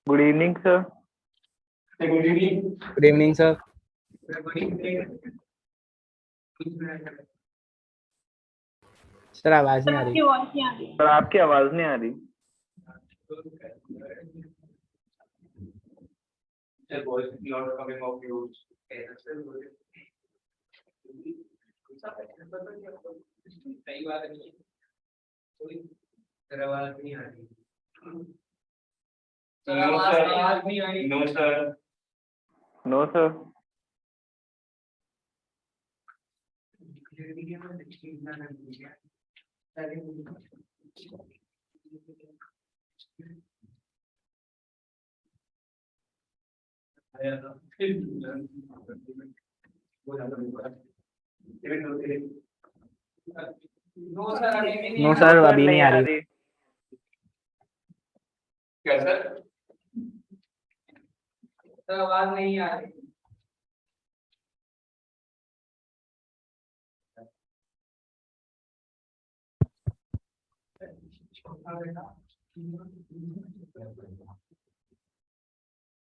Good evening, sir. Good evening, sir. Sir आवाज नहीं आ रही। सर आपकी आवाज नहीं आ रही। No sir. No sir. No sir अभी नहीं आ रही। क्या सर? आवाज नहीं आ रही।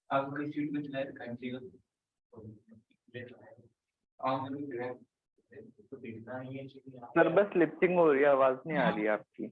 आपकी सीट में चलाए कंटिन्यू सर बस लिपसिंग हो रही है, आवाज नहीं आ रही है आपकी।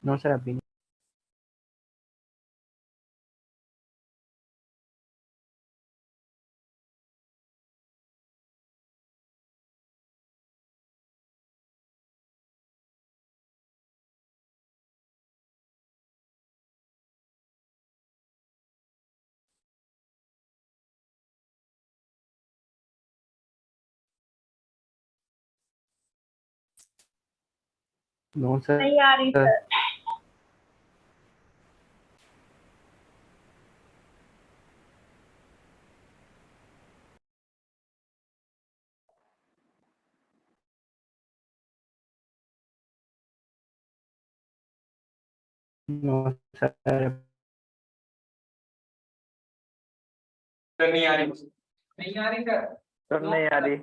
नो सर अभी नहीं। नो सर नहीं आ रही सर। नो सर नहीं आ रही। नहीं आ रही सर। सर नहीं आ रही।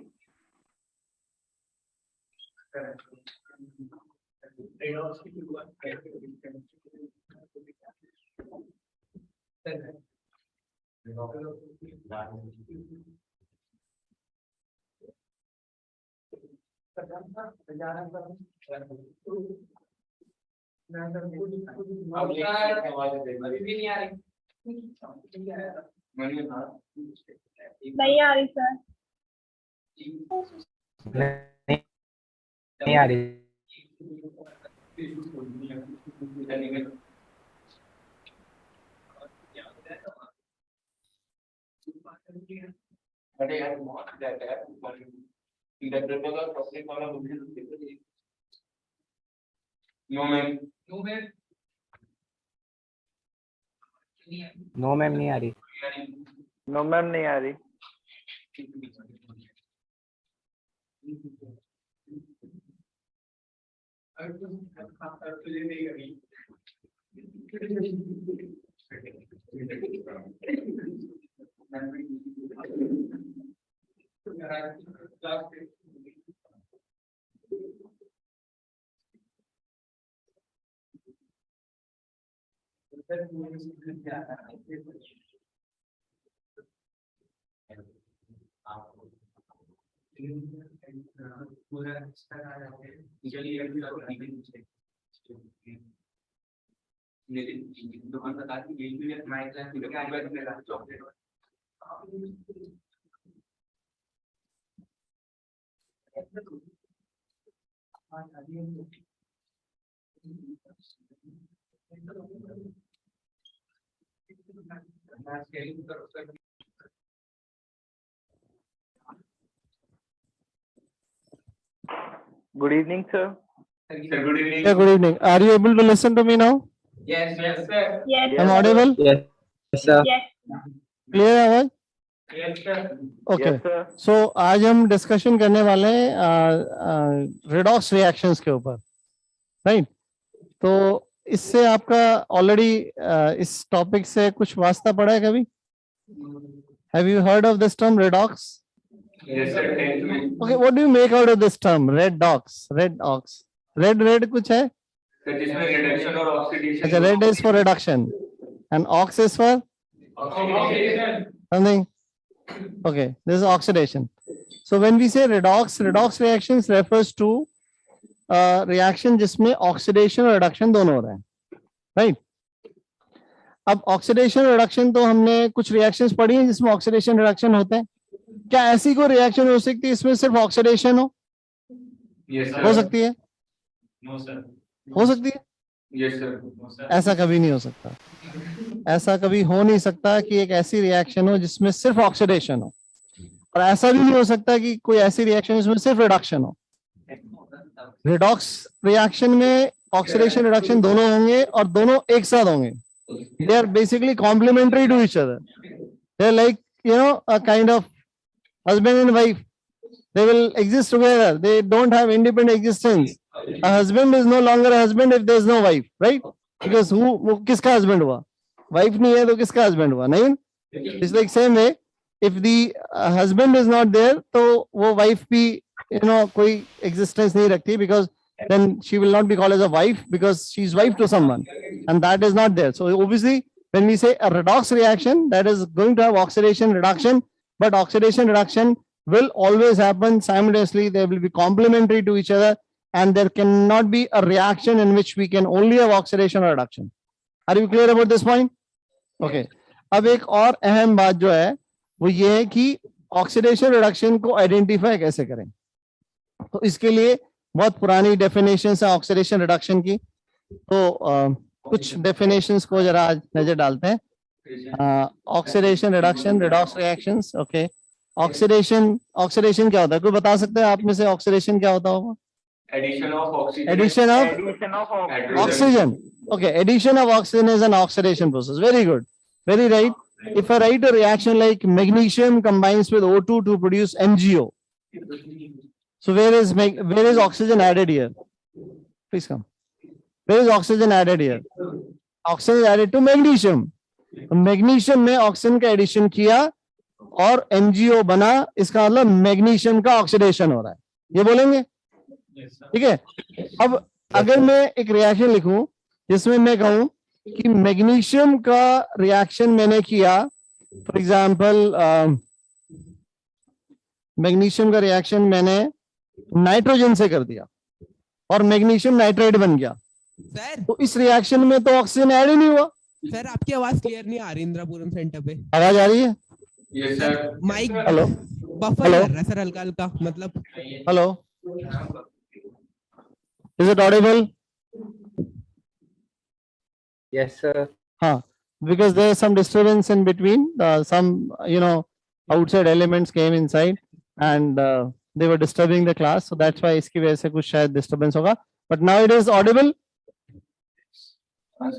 नहीं आ रही। नहीं आ रही सर। नहीं आ रही। अरे यार बहुत जाता है इंटरप्रेटर का सबसे पहला मुझे no ma'am. No ma'am. No ma'am नहीं आ रही। नो मैम नहीं आ रही। दुकान बता दी chocolate Good evening, sir. Sir, good evening. Yeah, good evening. Are you able to listen to me now? Yes, sir. Yes. I'm audible? Yes, sir. Yes. Clear है आवाज? Yes, sir. Okay. Yes, sir. So आज हम discussion करने वाले हैं redox reactions के ऊपर, right? तो इससे आपका ऑलरेडी इस टॉपिक से कुछ वास्ता पड़ा है कभी? Have you heard of this term redox? Yes, sir. Thank you. Okay, what do you make out of this term redox? Redox. Red कुछ है? Sir, जिसमें reduction और oxidation. अच्छा, red is for reduction and ox is for Oxidation. something. Okay, this is oxidation. So when we say redox reactions refers to reaction जिसमें oxidation और reduction दोनों हो रहे हैं, right? अब oxidation और reduction तो हमने कुछ reactions पढ़ी हैं जिसमें oxidation reduction होते हैं. क्या ऐसी कोई reaction हो सकती है इसमें सिर्फ oxidation हो? Yes, sir. हो सकती है? No, sir. हो सकती है? Yes, sir. No, sir. ऐसा कभी नहीं हो सकता. ऐसा कभी हो नहीं सकता कि एक ऐसी रिएक्शन हो जिसमें सिर्फ ऑक्सीडेशन हो, और ऐसा भी नहीं हो सकता कि कोई ऐसी रिएक्शन जिसमें सिर्फ रिडक्शन हो. रिडॉक्स रिएक्शन में ऑक्सीडेशन रिडक्शन दोनों होंगे और दोनों एक साथ होंगे. They are basically complementary to each other. They are like a kind of husband and wife. They will exist together. They don't have independent existence. A husband is no longer a husband if there is no wife, right? Because वो किसका husband हुआ? Wife नहीं है तो किसका husband हुआ? नहीं? It's like same way. If the husband is not there, तो वो wife भी कोई existence नहीं रखती, because then she will not be called as a wife because she is wife to someone, and that is not there. So obviously, when we say a redox reaction, that is going to have oxidation reduction, but oxidation reduction will always happen simultaneously. They will be complementary to each other, and there cannot be a reaction in which we can only have oxidation or reduction. Are you clear about this point? Okay. अब एक और अहम बात जो है वो ये है कि ऑक्सीडेशन रिडक्शन को आइडेंटिफाई कैसे करें. तो इसके लिए बहुत पुरानी डेफिनेशंस है ऑक्सीडेशन रिडक्शन की. तो कुछ डेफिनेशंस को जरा आज नजर डालते हैं. Oxidation reduction, redox reactions. Okay, oxidation क्या होता है? कोई बता सकते हैं आप में से ऑक्सीडेशन क्या होता होगा? Addition of oxygen. Addition of Addition of oxygen. Okay, addition of oxygen is an oxidation process. Very good, very right. If I write a reaction like magnesium combines with O2 to produce MgO, so where is oxygen added here? Please come. Where is oxygen added here? Oxygen is added to magnesium. Magnesium में oxygen का addition किया और MgO बना, इसका मतलब magnesium का oxidation हो रहा है, ये बोलेंगे. ठीक है. अब अगर मैं एक रिएक्शन लिखूं जिसमें मैं कहूं कि मैग्नीशियम का रिएक्शन मैंने किया, फॉर एग्जांपल मैग्नीशियम का रिएक्शन मैंने नाइट्रोजन से कर दिया और मैग्नीशियम नाइट्रेट बन गया, सर तो इस रिएक्शन में तो ऑक्सीजन ऐड ही नहीं हुआ. सर आपकी आवाज क्लियर नहीं आ रही इंद्रपुरम सेंटर पे. आवाज आ रही है? Yes, sir. Mic hello buffer hello? कर रहा है सर हल्का हल्का, मतलब. Hello, is it audible? Yes, sir. हाँ, because there is some disturbance in between. Some outside elements came inside and they were disturbing the class, so that's why इसकी वजह से कुछ शायद disturbance होगा. But now it is audible.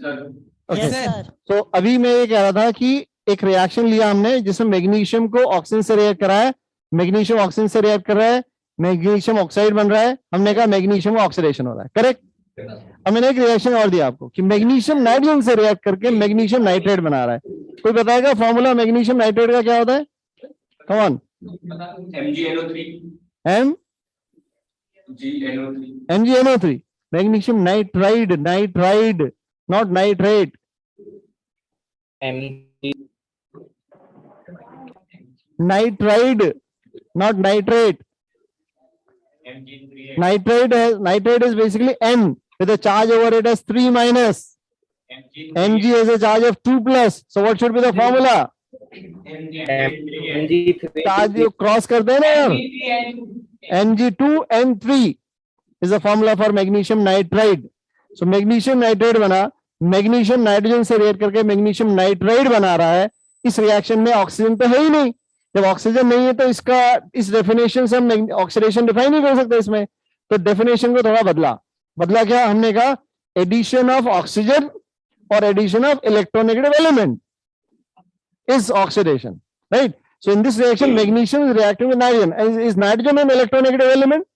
Sir. Okay. Yes, sir. तो अभी मैं ये कह रहा था कि एक रिएक्शन लिया हमने जिसमें मैग्नीशियम को ऑक्सीजन से रिएक्ट करा है, मैग्नीशियम ऑक्सीजन से रिएक्ट कर रहा है, मैग्नीशियम ऑक्साइड बन रहा है, हमने कहा मैग्नीशियम ऑक्सीडेशन हो रहा है. करेक्ट. अब मैंने एक रिएक्शन और दिया आपको कि मैग्नीशियम नाइट्रोजन से रिएक्ट करके मैग्नीशियम नाइट्रेट बना रहा है. कोई बताएगा फॉर्मूला मैग्नीशियम नाइट्रेट का क्या होता है? Come on. MgNO3. MgNO3. Magnesium nitride, nitride, not nitrate. Nitride, not nitrate. Nitrate is basically N with a charge over it as 3 minus. Mg has a charge of 2 plus. So what should be the formula? Mg3. Charge you cross करते हैं ना यार. Mg2N3 is the formula for magnesium nitride. So magnesium nitrate बना, magnesium nitrogen से react करके magnesium nitride बना रहा है. इस रिएक्शन में ऑक्सीजन तो है ही नहीं. जब ऑक्सीजन नहीं है तो इसका इस डेफिनेशन से हम ऑक्सीडेशन डिफाइन नहीं कर सकते इसमें. तो डेफिनेशन को थोड़ा बदला क्या हमने कहा, एडिशन ऑफ ऑक्सीजन और addition of electronegative element is oxidation, right? So in this reaction, magnesium is reacting with nitrogen. Is nitrogen an electronegative element?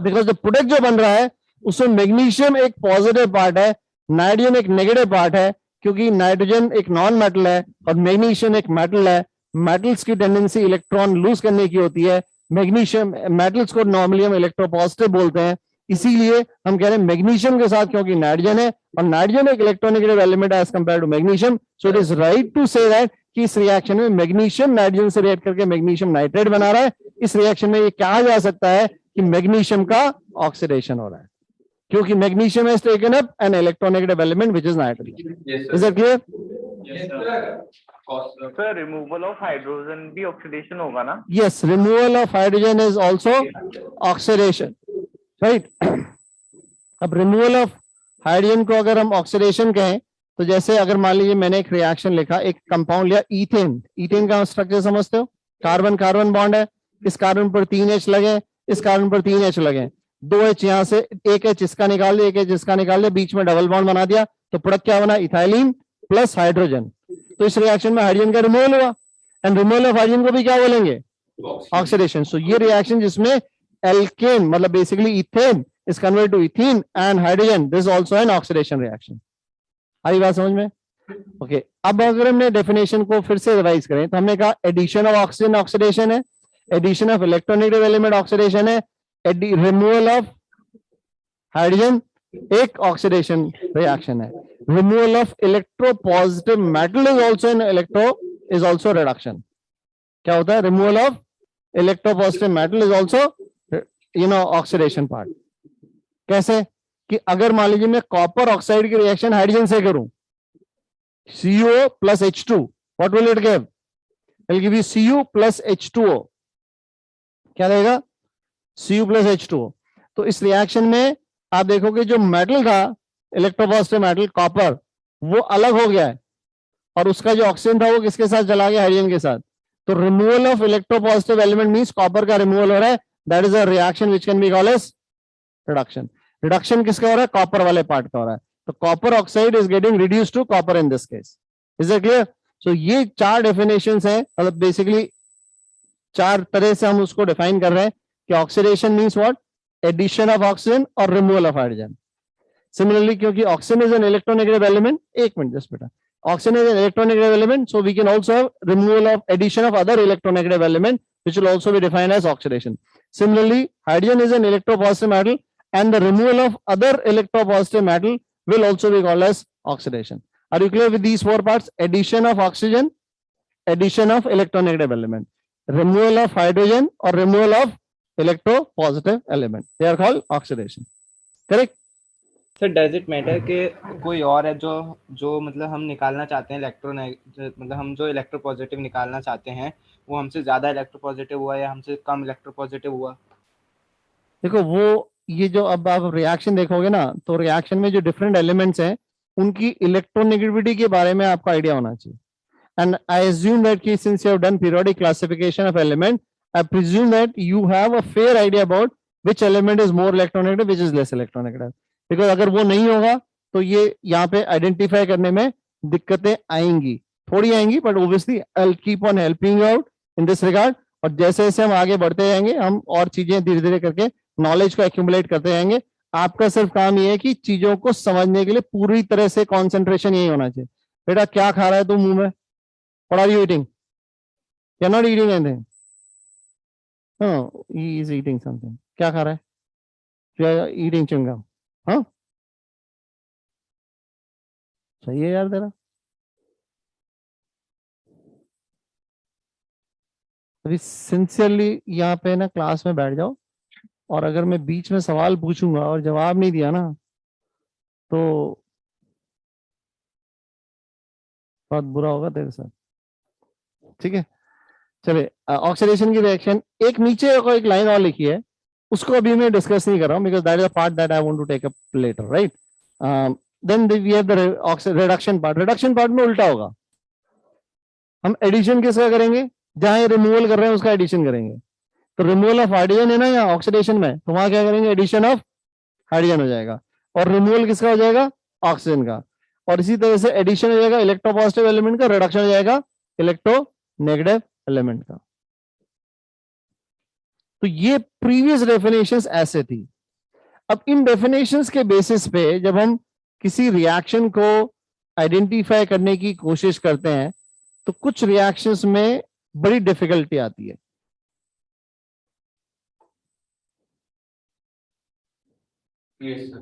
Because the product जो बन रहा है उसमें मैग्नीशियम एक पॉजिटिव पार्ट है, नाइट्रोजन एक negative part है, क्योंकि नाइट्रोजन एक नॉन मेटल है और मैग्नीशियम एक मेटल है. मेटल्स की टेंडेंसी इलेक्ट्रॉन लूज करने की होती है. मैग्नीशियम मेटल्स को नॉर्मली हम इलेक्ट्रोपॉजिटिव बोलते हैं, इसीलिए हम कह रहे हैं मैग्नीशियम के साथ, क्योंकि नाइट्रोजन है और नाइट्रोजन एक इलेक्ट्रोनेगेटिव एलिमेंट है as compare to magnesium. So it is right to say that कि इस रिएक्शन में मैग्नीशियम नाइट्रोजन से रिएक्ट करके मैग्नीशियम नाइट्रेट बना रहा है. इस रिएक्शन में ये कहा जा सकता है कि मैग्नीशियम का ऑक्सीडेशन हो रहा है, क्योंकि magnesium has taken up an electronegative element which is nitrogen. Is it clear? Sir removal of hydrogen भी ऑक्सीडेशन होगा ना? Yes, removal of hydrogen is also oxidation, right? अब रिमूवल ऑफ हाइड्रोजन को अगर हम ऑक्सीडेशन कहें तो जैसे अगर मान लीजिए मैंने एक रिएक्शन लिखा, एक कंपाउंड लिया ईथेन. ईथेन का स्ट्रक्चर समझते हो? कार्बन कार्बन बॉन्ड है, इस कार्बन पर 3 H लगे, इस कार्बन पर 3 H लगे, 2 H यहाँ से, 1 H इसका निकाल दिया, 1 H इसका निकाल दिया, बीच में डबल बॉन्ड बना दिया, तो प्रोडक्ट क्या बना? Ethylene plus hydrogen. तो इस रिएक्शन में हाइड्रोजन का रिमूवल हुआ, एंड रिमूवल ऑफ हाइड्रोजन को भी क्या बोलेंगे? ऑक्सीडेशन. सो ये रिएक्शन जिसमें एल्केन मतलब basically ethane is converted to ethene and hydrogen, this is also an oxidation reaction. आई बात समझ में? ओके, अब अगर हमने डेफिनेशन को फिर से रिवाइज करें तो हमने कहा एडिशन ऑफ ऑक्सीजन ऑक्सीडेशन है, addition of electronegative element oxidation है, रिमूवल ऑफ हाइड्रोजन एक ऑक्सीडेशन रिएक्शन है, removal of electropositive metal is also an is also reduction. क्या होता है? Removal of electropositive metal is also oxidation part. कैसे? कि अगर मान लीजिए मैं कॉपर ऑक्साइड की रिएक्शन हाइड्रोजन से करूं, CO plus H2, what will it give? It will give you Cu plus H2O. क्या रहेगा? Cu plus H2O. तो इस रिएक्शन में आप देखोगे जो मेटल था, इलेक्ट्रोपॉजिटिव मेटल कॉपर, वो अलग हो गया है और उसका जो ऑक्सीजन था वो किसके साथ चला गया? हाइड्रोजन के साथ. तो removal of electropositive element means copper का रिमूवल हो रहा है. That is a reaction which can be called as reduction. Reduction किसका हो रहा है? कॉपर वाले पार्ट का हो रहा है. तो copper oxide is getting reduced to copper in this case. Is it clear? So ये 4 डेफिनेशंस हैं, मतलब बेसिकली 4 तरह से हम उसको डिफाइन कर रहे हैं कि oxidation means what? Addition of oxygen और रिमूवल ऑफ हाइड्रोजन. सिमिलरली क्योंकि oxygen is an electronegative element, एक मिनट जस्ट बेटा, oxygen is an electronegative element, so we can also have removal of addition of other electronegative element which will also be defined as oxidation. Similarly, hydrogen is an electropositive metal and the removal of other electropositive metal will also be called as oxidation. Are you clear with these 4 parts? Addition of oxygen, addition of electronegative element, removal of hydrogen or removal of electropositive element. They are called oxidation. Correct? Sir does it matter कि कोई और है जो मतलब हम निकालना चाहते हैं मतलब हम जो इलेक्ट्रोपॉजिटिव निकालना चाहते हैं वो हमसे ज्यादा इलेक्ट्रोपॉजिटिव हुआ या हमसे कम इलेक्ट्रोपॉजिटिव हुआ? देखो वो ये जो अब आप रिएक्शन देखोगे ना, तो रिएक्शन में जो डिफरेंट एलिमेंट्स हैं उनकी इलेक्ट्रोनेगेटिविटी के बारे में आपको आइडिया होना चाहिए. एंड आई अज्यूम दैट कि since you have done periodic classification of element, I presume that you have a fair idea about which element is more electronegative, which is less electronegative. Because अगर वो नहीं होगा तो ये यहाँ पे identify करने में दिक्कतें आएंगी, थोड़ी आएंगी, but obviously I will keep on helping you out in this regard. और जैसे जैसे हम आगे बढ़ते जाएंगे हम और चीजें धीरे धीरे करके नॉलेज को एक्यूमुलेट करते जाएंगे. आपका सिर्फ काम ये है कि चीजों को समझने के लिए पूरी तरह से कॉन्सेंट्रेशन यही होना चाहिए. बेटा क्या खा रहा है तू मुंह में? What are you eating? You are not eating anything. He is eating something. क्या खा रहा है? You are eating chewing gum. हाँ सही है यार तेरा. अभी सिंसियरली यहाँ पे ना क्लास में बैठ जाओ, और अगर मैं बीच में सवाल पूछूंगा और जवाब नहीं दिया ना तो बहुत बुरा होगा तेरे साथ. ठीक है, चले ऑक्सीडेशन की रिएक्शन. एक नीचे एक लाइन और लिखी है, उसको अभी मैं डिस्कस नहीं कर रहा हूँ because that is a part that I want to take up later, right. Then we have the reduction part. Reduction part में उल्टा होगा. हम एडिशन किसका करेंगे? जहां रिमूवल कर रहे हैं उसका एडिशन करेंगे. तो रिमूवल ऑफ हाइड्रोजन है ना यहाँ ऑक्सीडेशन में, तो वहां क्या करेंगे, एडिशन ऑफ हाइड्रोजन हो जाएगा, और रिमूवल किसका हो जाएगा, ऑक्सीजन का। और इसी तरह से एडिशन हो जाएगा इलेक्ट्रोपॉजिटिव एलिमेंट का, रिडक्शन हो जाएगा इलेक्ट्रोनेगेटिव एलिमेंट का। तो ये प्रीवियस डेफिनेशंस ऐसे थी। अब इन डेफिनेशंस के बेसिस पे जब हम किसी रिएक्शन को आइडेंटिफाई करने की कोशिश करते हैं तो कुछ रिएक्शंस में बड़ी डिफिकल्टी आती है। Yes, sir.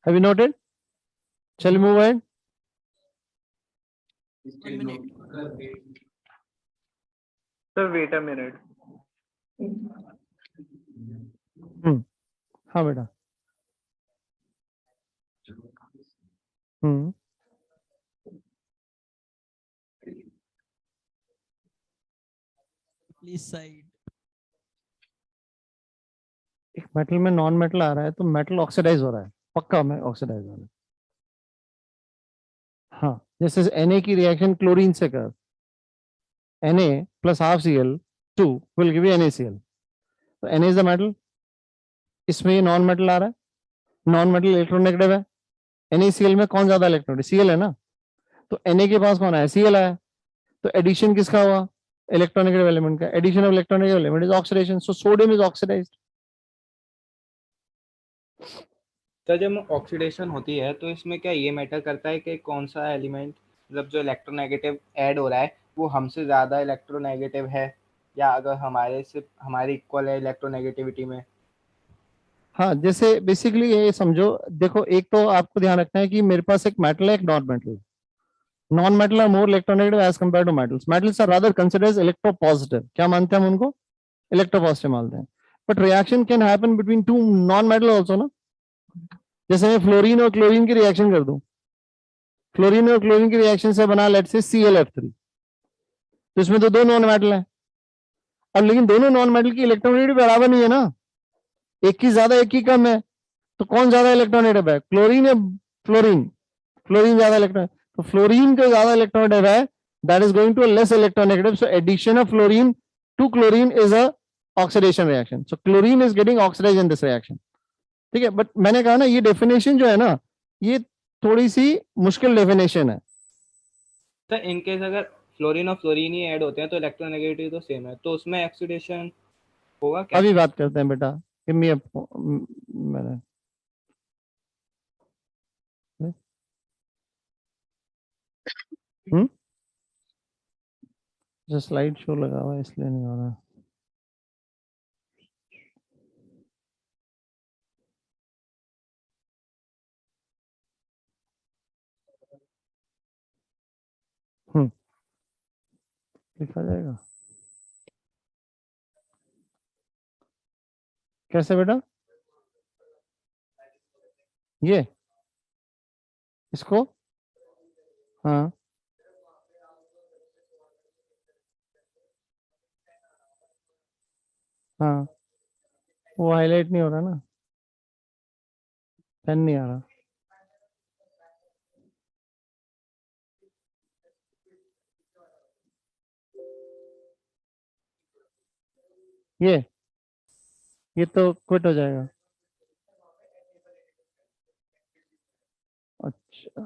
Have you noted? Shall we move ahead? Sir, wait a minute. हाँ बेटा। Please side. एक मेटल में नॉन मेटल आ रहा है तो मेटल ऑक्सीडाइज हो रहा है, पक्का में ऑक्सीडाइज हो रहा है। हाँ, जैसे Na की रिएक्शन क्लोरीन से कर, Na plus half Cl2 will give you NaCl, तो Na इज द मेटल। इसमें ये नॉन मेटल आ रहा है, नॉन मेटल इलेक्ट्रोनेगेटिव है। NaCl में कौन ज्यादा इलेक्ट्रोनेगेटिव, Cl है ना, तो Na के पास कौन है, Cl आया, तो एडिशन किसका हुआ, इलेक्ट्रोनेगेटिव एलिमेंट का। Addition of electronegative element is oxidation, so sodium is oxidised. तो जब ऑक्सीडेशन होती है तो इसमें क्या ये मैटर करता है कि कौन सा एलिमेंट, मतलब जो इलेक्ट्रोनेगेटिव ऐड हो रहा है वो हमसे ज़्यादा इलेक्ट्रोनेगेटिव है, या अगर हमारे इक्वल है इलेक्ट्रोनेगेटिविटी में। हाँ, जैसे बेसिकली ये समझो, देखो एक तो आपको ध्यान रखना है कि मेरे पास एक मेटल है, एक non metal. Non metal are more electronegative as compare to metals. Metals are rather considered as electropositive. क्या मानते हैं हम उनको, इलेक्ट्रोपॉजिटिव मानते हैं। But reaction can happen between two non metal also ना। जैसे मैं फ्लोरीन और क्लोरीन की रिएक्शन कर दूं, फ्लोरीन और क्लोरीन की रिएक्शन से बना लेट से ClF3, तो इसमें तो दो नॉन मेटल है। अब लेकिन दोनों नॉन मेटल की इलेक्ट्रोनेगेटिव बराबर नहीं है ना, एक की ज्यादा एक की कम है, तो कौन ज्यादा इलेक्ट्रोनेगेटिव है, क्लोरीन या फ्लोरीन? फ्लोरीन ज्यादा इलेक्ट्रॉन, तो फ्लोरीन का ज्यादा इलेक्ट्रोनेगेटिव है, that is going to a less electronegative, so addition of fluorine to chlorine is a oxidation reaction, so chlorine is getting oxidised in this reaction. ठीक है, but मैंने कहा ना ये डेफिनेशन जो है ना, ये थोड़ी सी मुश्किल डेफिनेशन है। तो इनकेस अगर फ्लोरीन और फ्लोरीन ही ऐड होते हैं तो इलेक्ट्रोनेगेटिव तो सेम है, तो उसमें ऑक्सीडेशन होगा क्या? अभी बात करते हैं बेटा, गिव मी मैंने जो स्लाइड शो लगा हुआ है इसलिए नहीं हो रहा। लिखा जाएगा कैसे बेटा, ये इसको, हाँ हाँ, वो हाईलाइट नहीं हो रहा ना, पेन नहीं आ रहा। ये तो क्विट हो जाएगा। अच्छा,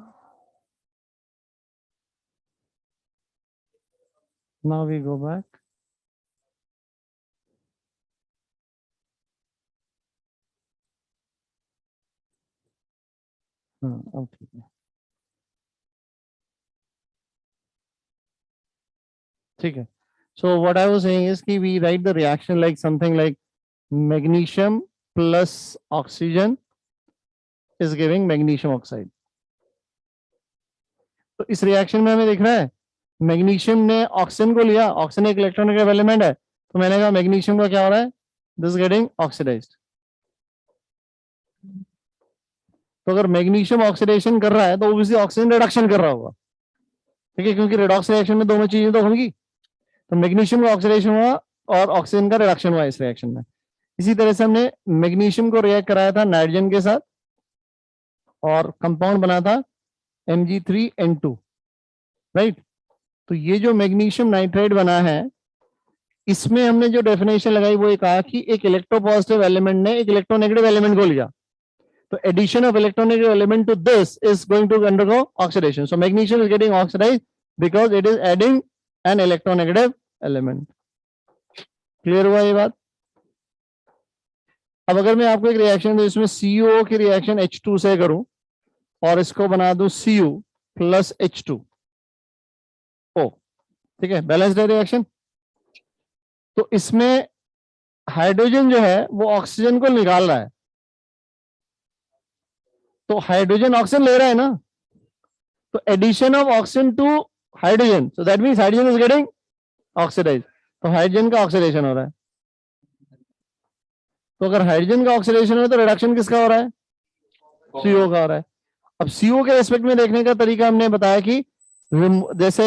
now we go back. हाँ, अब ठीक है, ठीक है। So what I was saying is कि we write the reaction like something like magnesium plus oxygen is giving magnesium oxide. तो इस रिएक्शन में हमें दिख रहा है मैग्नीशियम ने ऑक्सीजन को लिया, ऑक्सीजन एक इलेक्ट्रोनेगेटिव एलिमेंट है, तो मैंने कहा मैग्नीशियम का क्या हो रहा है, दिस गेटिंग ऑक्सीडाइज्ड। तो अगर मैग्नीशियम ऑक्सीडेशन कर रहा है तो ऑब्वियसली ऑक्सीजन रिडक्शन कर रहा होगा, ठीक है, क्योंकि रिडॉक्स रिएक्शन में दोनों चीजें तो होंगी। तो मैग्नीशियम का ऑक्सीडेशन हुआ और ऑक्सीजन का रिडक्शन हुआ इस रिएक्शन में। इसी तरह से हमने मैग्नीशियम को रिएक्ट कराया था नाइट्रोजन के साथ और कंपाउंड बना था Mg3N2, राइट। तो ये जो मैग्नीशियम नाइट्राइड बना है, इसमें हमने जो डेफिनेशन लगाई वो ये कहा कि एक इलेक्ट्रोपॉजिटिव एलिमेंट ने एक इलेक्ट्रोनेगेटिव एलिमेंट को लिया, तो addition of electronegative element to this is going to undergo oxidation. So magnesium is getting oxidized because it is adding an electronegative element. Clear हुआ ये बात? अब अगर मैं आपको एक रिएक्शन दूं, इसमें CO की रिएक्शन H2 से करूं और इसको बना दूं Cu प्लस H2O, ठीक है, बैलेंस्ड रिएक्शन। तो इसमें हाइड्रोजन जो है वो ऑक्सीजन को निकाल रहा है, तो हाइड्रोजन ऑक्सीजन ले रहा है ना, तो addition of oxygen to hydrogen, so that means hydrogen is getting oxidise, तो हाइड्रोजन का ऑक्सीडेशन हो रहा है। तो अगर हाइड्रोजन का ऑक्सीडेशन हो तो रिडक्शन किसका हो रहा है? CO का हो रहा है। अब CO के रेस्पेक्ट में देखने का तरीका हमने बताया कि जैसे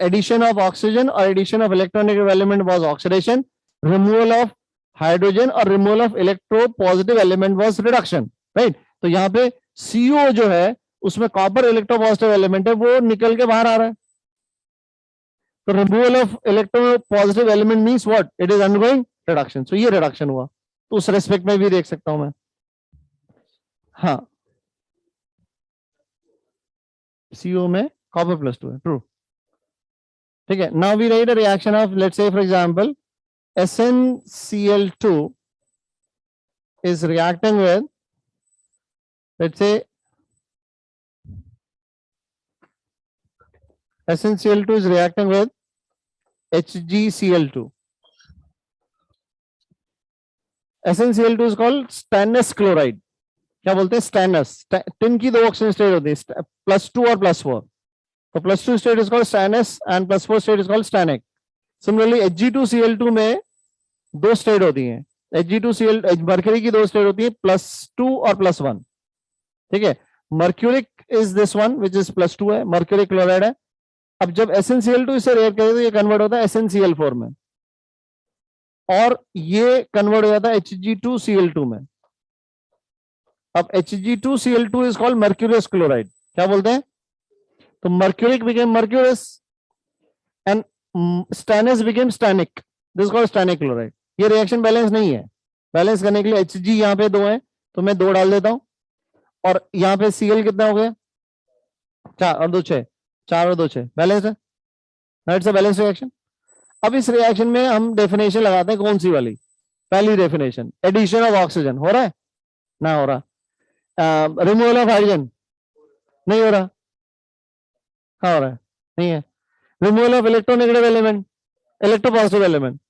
एडिशन ऑफ ऑक्सीजन और addition of electronegative element was oxidation, removal of hydrogen और removal of electro positive element was reduction, right. तो यहाँ पे CO जो है उसमें कॉपर इलेक्ट्रोपॉजिटिव एलिमेंट है, वो निकल के बाहर आ रहा है। तो removal of electropositive element means what? It is undergoing reduction. So ये रिडक्शन हुआ, तो उस रेस्पेक्ट में भी देख सकता हूं मैं। हाँ, CO में कॉपर +2 है, ट्रू, ठीक है। Now we write a reaction of, let's say for example SnCl2 is reacting with, let's say SnCl2 is reacting with HgCl2. SnCl2 is called stannous chloride. क्या बोलते हैं? stannous. टिन की दो oxygen state होती है, +2 और +4, तो +2 state is called stannous and +4 state is called stannic. Similarly Hg2Cl2 में दो स्टेट होती हैं, Hg2Cl मर्क्यूरी की दो स्टेट होती है, +2 और +1, ठीक है। Mercuric is this one which is +2 है, मर्क्यूरिक क्लोराइड है। अब जब SnCl2 इससे रिएक्ट करे तो ये कन्वर्ट होता है SnCl4 में, और ये कन्वर्ट हो जाता है Hg2Cl2 में। अब Hg2Cl2 is called mercurius chloride. क्या बोलते हैं? तो mercuric became mercurius and stannous became stanic. This is called stanic chloride. ये रिएक्शन बैलेंस नहीं है, बैलेंस करने के लिए Hg यहाँ पे 2 है तो मैं 2 डाल देता हूं, और यहाँ पे Cl कितना हो गया? 4 और 2 6, 4 और 2 6, बैलेंस है, राइट से बैलेंस रिएक्शन। अब इस रिएक्शन में हम डेफिनेशन लगाते हैं, कौन सी वाली? पहली डेफिनेशन, एडिशन ऑफ ऑक्सीजन हो रहा है ना हो रहा? रिमूवल ऑफ हाइड्रोजन नहीं हो रहा, हाँ हो रहा है, नहीं है। Removal of electronegative element, electropositive element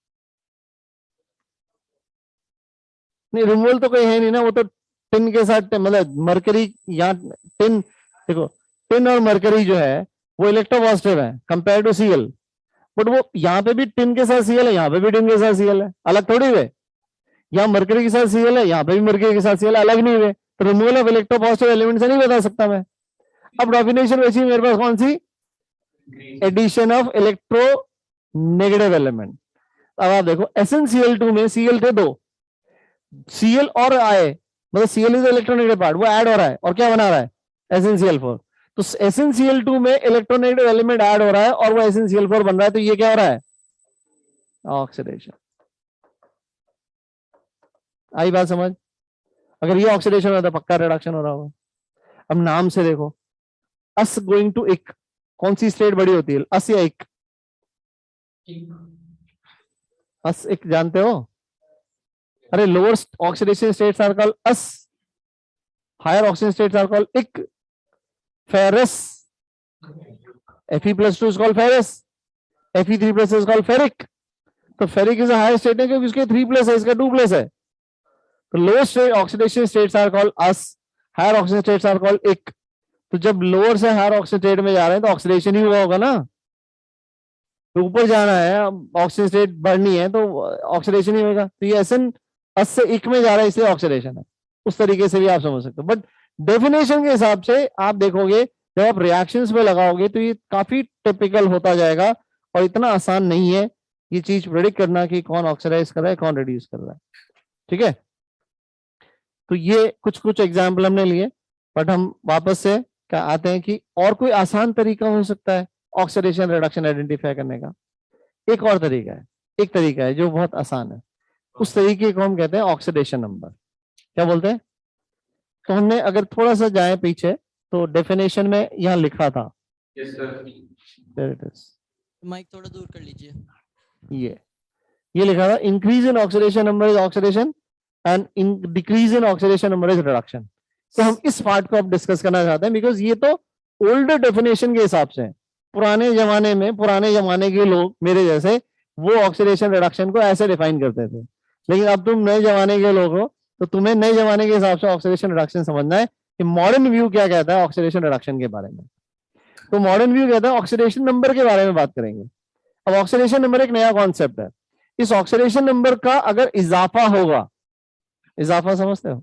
नहीं, रिमूवल तो कोई है नहीं ना, वो तो टिन के साथ, मतलब मरकरी, यहाँ टिन देखो, टिन और मरकरी जो है वो इलेक्ट्रोपॉजिटिव है कंपेयर टू Cl, बट वो यहाँ पे भी टिन के साथ Cl है, यहाँ पे भी टिन के साथ Cl है, अलग थोड़ी हुए। यहाँ मरकरी के साथ Cl है, यहाँ पे भी मरकरी के साथ Cl है, अलग नहीं हुए। तो रिमूवल ऑफ इलेक्ट्रोपॉजिटिव एलिमेंट से नहीं बता सकता मैं। अब डेफिनेशन वैसी मेरे पास कौन सी? Addition of electro negative element. अब आप देखो SnCl2 में Cl थे 2, Cl और आए, मतलब Cl इज इलेक्ट्रोनेगेटिव पार्ट, वो ऐड हो रहा है और क्या बना रहा है? SnCl4। तो SnCl2 में इलेक्ट्रोनेगेटिव एलिमेंट ऐड हो रहा है और वो SnCl4 बन रहा है, तो ये क्या हो रहा है? ऑक्सीडेशन। आई बात समझ? अगर ये ऑक्सीडेशन होता है पक्का रिडक्शन हो रहा होगा। अब नाम से देखो, अस गोइंग टू इक, कौन सी स्टेट बड़ी होती है, अस या इक? अस इक जानते हो? अरे lower oxidation states are called ous, higher oxidation states are called ic. Ferrous, Fe+2 is called ferrous, Fe3+ is called ferric। तो फेरिक इज हायर स्टेट है क्योंकि उसके 3+ है, इसका 2+ है। तो lower state oxidation states are called ous, higher oxidation states are called ic. तो जब लोअर से हायर ऑक्सीजन स्टेट में जा रहे हैं तो ऑक्सीडेशन ही हुआ होगा ना, तो ऊपर जाना है, ऑक्सीजन स्टेट बढ़नी है तो ऑक्सीडेशन ही होगा। तो ये SN अस से इक में जा रहा है इसलिए ऑक्सीडेशन है। उस तरीके से भी आप समझ सकते हो, बट डेफिनेशन के हिसाब से आप देखोगे जब आप रिएक्शंस पे लगाओगे तो ये काफी टिपिकल होता जाएगा और इतना आसान नहीं है ये चीज प्रेडिक्ट करना कि कौन ऑक्सीडाइज कर रहा है कौन रिड्यूस कर रहा है। ठीक है, तो ये कुछ कुछ एग्जाम्पल हमने लिए, बट हम वापस से क्या आते हैं कि और कोई आसान तरीका हो सकता है ऑक्सीडेशन रिडक्शन आइडेंटिफाई करने का। एक और तरीका है, एक तरीका है जो बहुत आसान है, उस तरीके को हम कहते हैं ऑक्सीडेशन नंबर। क्या बोलते हैं? तो हमने अगर थोड़ा सा जाए पीछे तो डेफिनेशन में यहाँ लिखा था, yes sir. There it is. Mic थोड़ा दूर कर लीजिए। ये लिखा था, increase in oxidation number is oxidation and decrease in oxidation number is reduction. तो हम इस पार्ट को अब डिस्कस करना चाहते हैं बिकॉज ये तो ओल्ड डेफिनेशन के हिसाब से है। पुराने जमाने के लोग मेरे जैसे वो ऑक्सीडेशन रिडक्शन को ऐसे डिफाइन करते थे, लेकिन अब तुम नए जमाने के लोग हो तो तुम्हें नए जमाने के हिसाब से ऑक्सीडेशन रिडक्शन समझना है कि मॉडर्न व्यू क्या कहता है ऑक्सीडेशन रिडक्शन के बारे में। तो मॉडर्न व्यू कहता है ऑक्सीडेशन नंबर के बारे में बात करेंगे। अब ऑक्सीडेशन नंबर एक नया कॉन्सेप्ट है। इस ऑक्सीडेशन नंबर का अगर इजाफा होगा, इजाफा समझते हो,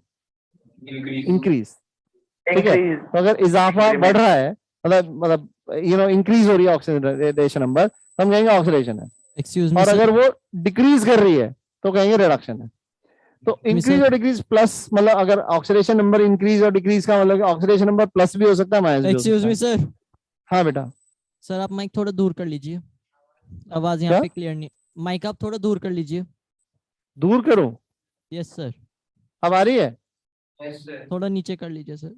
इंक्रीज, ठीक है, तो अगर इजाफा बढ़ रहा है मतलब इंक्रीज हो रही है ऑक्सीडेशन नंबर तो हम कहेंगे ऑक्सीडेशन है, एक्सक्यूज मी और अगर वो डिक्रीज कर रही है तो कहेंगे रिडक्शन है। तो इंक्रीज और डिक्रीज प्लस मतलब अगर ऑक्सीडेशन नंबर इंक्रीज और डिक्रीज का मतलब ऑक्सीडेशन नंबर प्लस भी हो सकता है माइनस भी हो एक्सक्यूज सकता मी है। सर। हाँ बेटा, सर आप माइक थोड़ा दूर कर लीजिए, आवाज यहाँ क्या? पे क्लियर नहीं। माइक आप थोड़ा दूर कर लीजिए। दूर करूं? यस सर, अब आ रही है? Yes sir. थोड़ा नीचे कर लीजिए सर।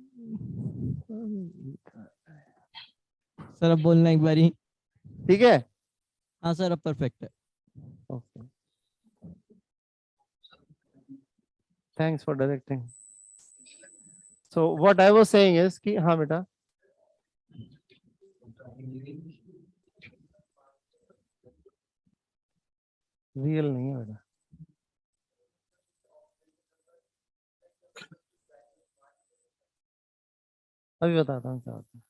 सर अब बोलना एक बारी। ठीक है, हाँ सर अब परफेक्ट है। Okay, thanks for directing. So what I was saying is कि हाँ बेटा, रियल नहीं है बेटा, अभी बताता हूँ क्या होता है।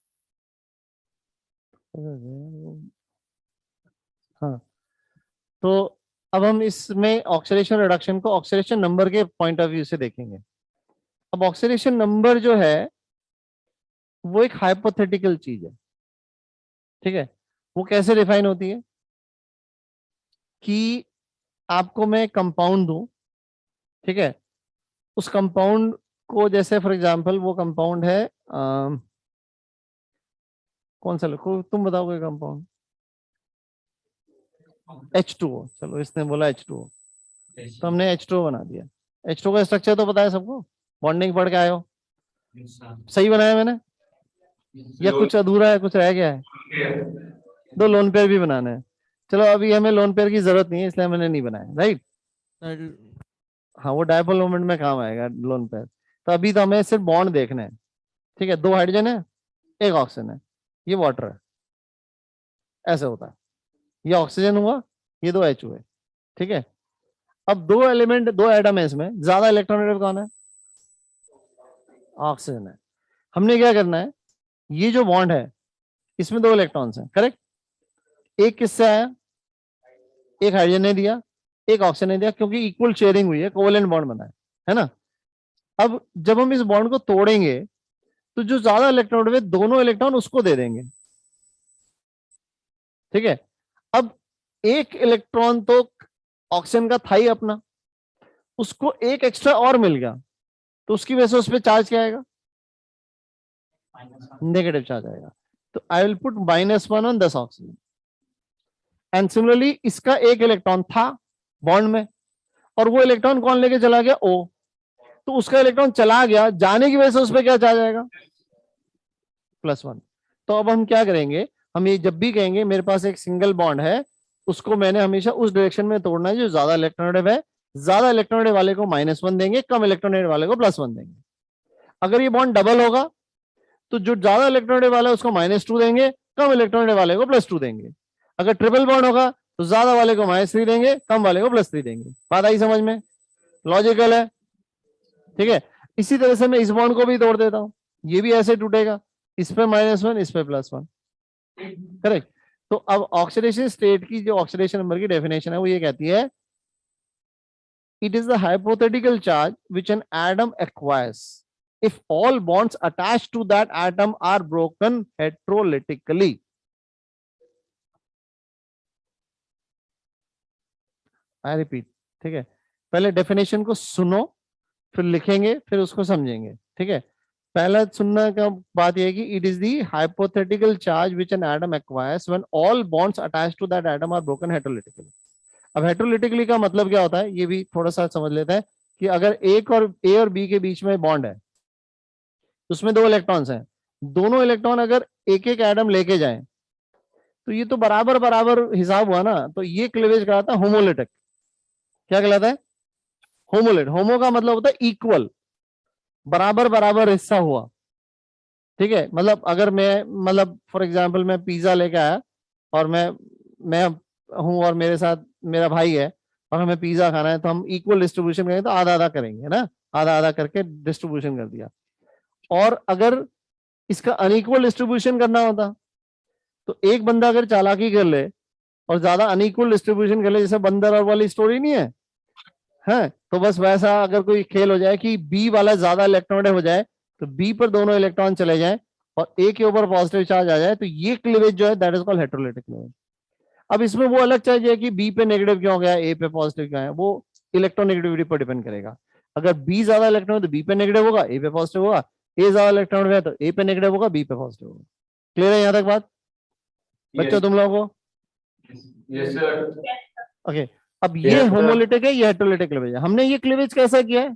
हाँ, तो अब हम इसमें ऑक्सीडेशन रिडक्शन को ऑक्सीडेशन नंबर के पॉइंट ऑफ व्यू से देखेंगे। अब ऑक्सीडेशन नंबर जो है वो एक हाइपोथेटिकल चीज है, ठीक है। वो कैसे डिफाइन होती है कि आपको मैं कंपाउंड दूं, ठीक है, उस कंपाउंड को जैसे फॉर एग्जांपल वो कंपाउंड है कौन सा लिखो तुम बताओ कोई कंपाउंड। H2O, चलो इसने बोला H2O तो हमने H2O बना दिया। H2O का स्ट्रक्चर तो पता है सबको, बॉन्डिंग पढ़ के आए हो, सही बनाया मैंने या कुछ अधूरा है, कुछ रह गया है? दो लोन पेयर भी बनाना है। चलो अभी हमें लोन पेयर की जरूरत नहीं है इसलिए मैंने नहीं बनाया, राइट। सर हाँ वो डायपोल मोमेंट में काम आएगा लोन पेयर। तो अभी तो हमें सिर्फ बॉन्ड देखना है, ठीक है। दो हाइड्रोजन है, एक ऑक्सीजन है, ये वाटर है, ऐसे होता है। ये ऑक्सीजन हुआ, ये दो H हुए, ठीक है। अब दो एलिमेंट, दो एटम है, इसमें ज्यादा इलेक्ट्रॉन कौन है? ऑक्सीजन है। हमने क्या करना है, ये जो बॉन्ड है इसमें दो इलेक्ट्रॉन्स हैं, करेक्ट। एक किससे आया? एक हाइड्रोजन ने दिया, एक ऑक्सीजन ने दिया, क्योंकि इक्वल शेयरिंग हुई है, कोवेलेंट बॉन्ड बना है ना। अब जब हम इस बॉन्ड को तोड़ेंगे तो जो ज्यादा इलेक्ट्रॉन हुए दोनों इलेक्ट्रॉन उसको दे देंगे, ठीक है। अब एक इलेक्ट्रॉन तो ऑक्सीजन का था ही अपना, उसको एक एक्स्ट्रा और मिल गया तो उसकी वजह से उस पर चार्ज क्या आएगा? नेगेटिव चार्ज आएगा। तो I will put -1 on this oxygen and similarly इसका एक इलेक्ट्रॉन था बॉन्ड में और वो इलेक्ट्रॉन कौन लेके चला गया? O। तो उसका इलेक्ट्रॉन चला गया, जाने की वजह से उस पर क्या चार्ज आएगा? +1। तो अब हम क्या करेंगे, हम ये जब भी कहेंगे मेरे पास एक सिंगल बॉन्ड है उसको मैंने हमेशा उस डायरेक्शन में तोड़ना है जो ज्यादा इलेक्ट्रॉनेटिव है। ज्यादा इलेक्ट्रॉनेटिव वाले को -1 देंगे, कम इलेक्ट्रॉनेटिव वाले को +1 देंगे। अगर ये बॉन्ड डबल होगा तो जो ज्यादा इलेक्ट्रॉनेटिव वाला है उसको -2 देंगे, कम इलेक्ट्रॉनेटिव वाले को +2 देंगे। अगर ट्रिपल बॉन्ड होगा तो ज्यादा वाले को -3 देंगे, कम वाले को +3 देंगे। बात आई समझ में? लॉजिकल है, ठीक है। इसी तरह से मैं इस बॉन्ड को भी तोड़ देता हूं, ये भी ऐसे टूटेगा, इस पे -1 इस पे +1, करेक्ट। तो अब ऑक्सीडेशन स्टेट की जो ऑक्सीडेशन नंबर की डेफिनेशन है वो ये कहती है, it is the hypothetical charge which an atom acquires if all bonds attached to that atom are broken heterolytically. I repeat, ठीक है, पहले डेफिनेशन को सुनो, फिर लिखेंगे, फिर उसको समझेंगे, ठीक है। पहला सुनने का बात यह है कि it is the hypothetical charge which an atom acquires when all bonds attached to that atom are broken heterolytically. अब हेटेरोलिटिकली का मतलब क्या होता है, ये भी थोड़ा सा समझ लेते हैं कि अगर ए और बी के बीच में बॉन्ड है, उसमें 2 इलेक्ट्रॉन्स हैं, दोनों इलेक्ट्रॉन अगर एक एक एटम लेके जाएं तो ये तो बराबर बराबर हिसाब हुआ ना, तो ये क्लीवेज कहलाता है होमोलिटिक। क्या कहलाता है? होमोलिट। होमो का मतलब होता है इक्वल, बराबर बराबर हिस्सा हुआ, ठीक है। मतलब अगर मैं, मतलब फॉर एग्जांपल मैं पिज्जा लेके आया और मैं हूं और मेरे साथ मेरा भाई है और हमें पिज्जा खाना है, तो हम इक्वल डिस्ट्रीब्यूशन करेंगे, तो आधा आधा करेंगे ना, आधा आधा करके डिस्ट्रीब्यूशन कर दिया। और अगर इसका अनइक्वल डिस्ट्रीब्यूशन करना होता तो एक बंदा अगर चालाकी कर ले और ज्यादा अनइक्वल डिस्ट्रीब्यूशन कर ले, जैसे बंदर और वाली स्टोरी नहीं है, तो बस वैसा अगर कोई खेल हो जाए कि बी वाला ज्यादा इलेक्ट्रॉन हो जाए तो बी पर दोनों इलेक्ट्रॉन चले जाएं और ए के ऊपर पॉजिटिव चार्ज आ जाए, तो ये क्लीवेज जो है that is called heterolytic cleavage. अब इसमें वो अलग चार्ज है कि बी पे नेगेटिव क्यों हो गया, ए पे पॉजिटिव क्यों है, वो इलेक्ट्रोनेगेटिविटी पर डिपेंड करेगा। अगर बी ज्यादा इलेक्ट्रॉन है तो बी पे नेगेटिव होगा, ए पे पॉजिटिव होगा, ए ज्यादा इलेक्ट्रॉन है तो ए पे नेगेटिव होगा, बी पे पॉजिटिव होगा। क्लियर है यहां तक बात बच्चों तुम लोगों को? Yes sir. ओके, अब ये होमोलिटिक है, ये हेटेरोलिटिक क्लीवेज है। हमने ये क्लीवेज कैसा किया है?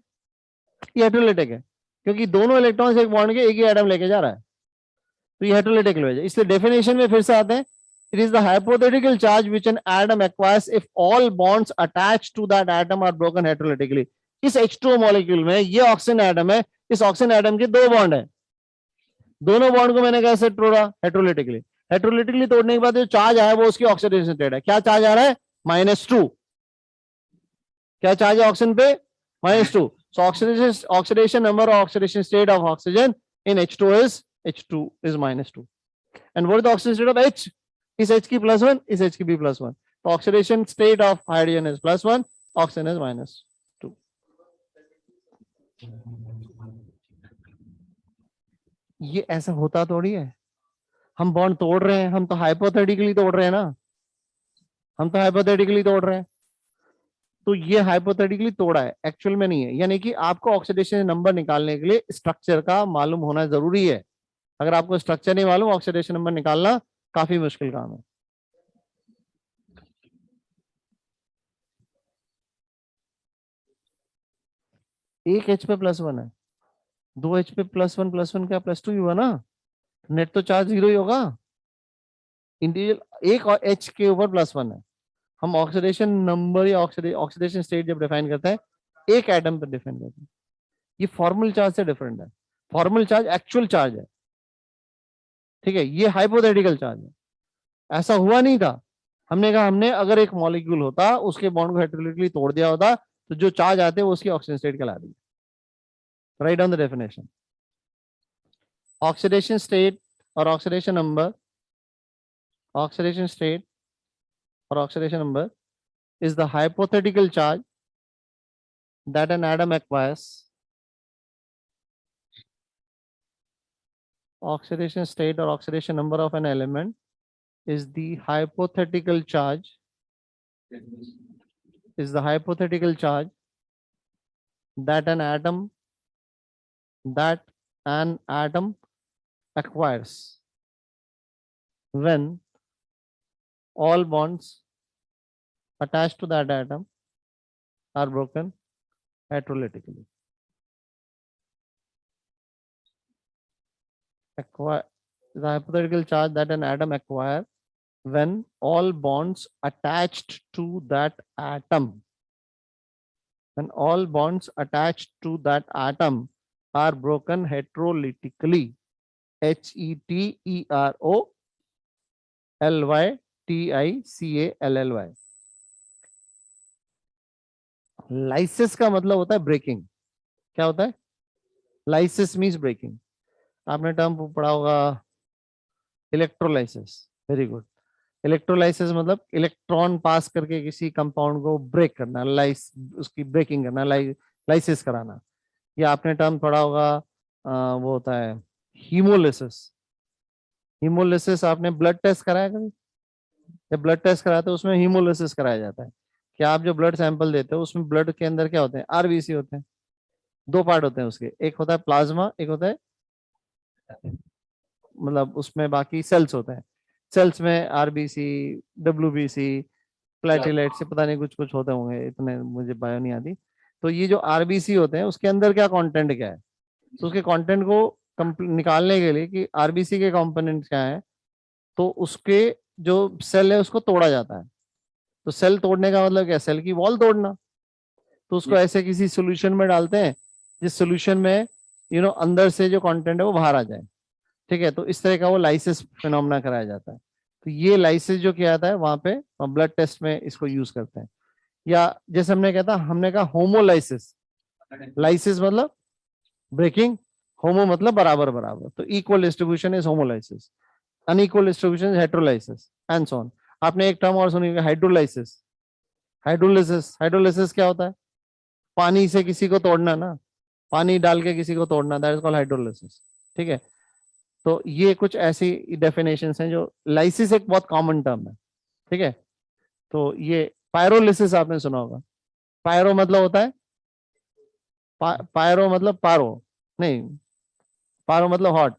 ये हेटेरोलिटिक है क्योंकि दोनों इलेक्ट्रॉन्स एक बॉन्ड के एक ही एटम लेके जा रहा है, तो ये हेटेरोलिटिक क्लीवेज है। इसलिए डेफिनेशन में फिर से आते हैं, it is the hypothetical charge which an atom acquires if all bonds attached to that atom are broken heterolytically. इस H2O मॉलिक्यूल में ये ऑक्सीजन एटम है, इस ऑक्सीजन एटम के 2 बॉन्ड है, दोनों बॉन्ड को मैंने कैसे तोड़ा? हेटेरोलिटिकली। हेटेरोलिटिकली तोड़ने के बाद जो चार्ज आया वो उसकी ऑक्सीडेशन स्टेट है। क्या चार्ज आ रहा है? -2। क्या चार्ज है ऑक्सीजन पे? -2। So oxidation number or oxidation state of oxygen in H2 is -2. And what is the oxidation state of H? Is H की +1, is H की भी +1. So oxidation state of hydrogen is +1, oxygen is -2. ये ऐसा होता थोड़ी है, हम bond तोड़ रहे हैं, हम तो हाइपोथेटिकली तोड़ रहे हैं ना, हम तो हाइपोथेटिकली तोड़ रहे हैं। तो ये हाइपोथेटिकली तोड़ा है, एक्चुअल में नहीं है। यानी कि आपको ऑक्सीडेशन नंबर निकालने के लिए स्ट्रक्चर का मालूम होना जरूरी है। अगर आपको स्ट्रक्चर नहीं मालूम, ऑक्सीडेशन नंबर निकालना काफी मुश्किल काम है। एक H पे +1 है, 2 H पे +1 क्या +2 ही हुआ ना, नेट तो चार्ज 0 ही होगा। इंटीजर एक H के ऊपर +1 है। हम ऑक्सीडेशन नंबर या ऑक्सीडेशन स्टेट जब डिफाइन करते हैं एक एटम पर डिफाइन करते हैं। ये फॉर्मल चार्ज से डिफरेंट है। फॉर्मल चार्ज एक्चुअल चार्ज है, ठीक है, ये हाइपोथेटिकल चार्ज है। ऐसा हुआ नहीं था, हमने कहा हमने अगर एक मॉलिक्यूल होता उसके बॉन्ड को हेटेरोलिटिकली तोड़ दिया होता तो जो चार्ज आते वो उसकी ऑक्सीजन स्टेट कहला दी। Write down the definition. Oxidation state और oxidation number, oxidation state or oxidation number is the hypothetical charge that an atom acquires. Oxidation state or oxidation number of an element is the hypothetical charge, that an atom acquires when all bonds attached to that atom are broken heterolytically. The hypothetical charge that an atom acquires when all bonds attached to that atom, are broken heterolytically. HETEROLYTICALLY. Lysis का मतलब होता है breaking. क्या होता है? Lysis means breaking. आपने term पढ़ा होगा इलेक्ट्रोलाइसिस। Very good. इलेक्ट्रोलाइसिस मतलब इलेक्ट्रॉन पास करके किसी कंपाउंड को ब्रेक करना, उसकी ब्रेकिंग करना, लाइसिस कराना। या आपने टर्म पढ़ा होगा वो होता है हीमोलिसिस। हीमोलिसिस आपने ब्लड टेस्ट कराया कभी? जब ब्लड टेस्ट कराते हैं उसमें हीमोलिसिस कराया जाता है कि आप जो ब्लड सैंपल देते हो उसमें ब्लड के अंदर क्या होते हैं, आरबीसी होते हैं। दो पार्ट होते हैं उसके, एक होता है प्लाज्मा, एक होता है मतलब उसमें बाकी सेल्स होते हैं। सेल्स में आरबीसी, डब्ल्यूबीसी, प्लेटलेट से पता नहीं कुछ कुछ होते होंगे, इतने मुझे बायो नहीं आती। तो ये जो आरबीसी होते हैं उसके अंदर क्या कंटेंट क्या है, तो उसके कंटेंट को निकालने के लिए कि आरबीसी के कंपोनेंट क्या है, तो उसके जो सेल है उसको तोड़ा जाता है। तो सेल तोड़ने का मतलब क्या, सेल की वॉल तोड़ना। तो उसको ऐसे किसी सोल्यूशन में डालते हैं जिस सोल्यूशन में अंदर से जो कंटेंट है वो बाहर आ जाए। ठीक है, तो इस तरह का वो लाइसिस फिनोमेना कराया जाता है। तो ये लाइसिस जो किया जाता है वहां पे ब्लड टेस्ट में इसको यूज करते हैं। या जैसे हमने कहा होमोलाइसिस। लाइसिस मतलब ब्रेकिंग, होमो मतलब बराबर बराबर, तो equal distribution is homolysis, unequal distribution is heterolysis and so on. आपने एक टर्म और सुनी, हाइड्रोलाइसिस। हाइड्रोलिसिस, हाइड्रोलिसिस क्या होता है? पानी से किसी को तोड़ना ना, पानी डाल के किसी को तोड़ना, दैट इज कॉल्ड हाइड्रोलिसिस। ठीक है, तो ये कुछ ऐसी डेफिनेशंस हैं जो, लाइसिस एक बहुत कॉमन टर्म है। ठीक है, तो ये पायरोलिसिस आपने सुना होगा। पायरो मतलब होता है पायरो मतलब पारो नहीं, पारो मतलब हॉट,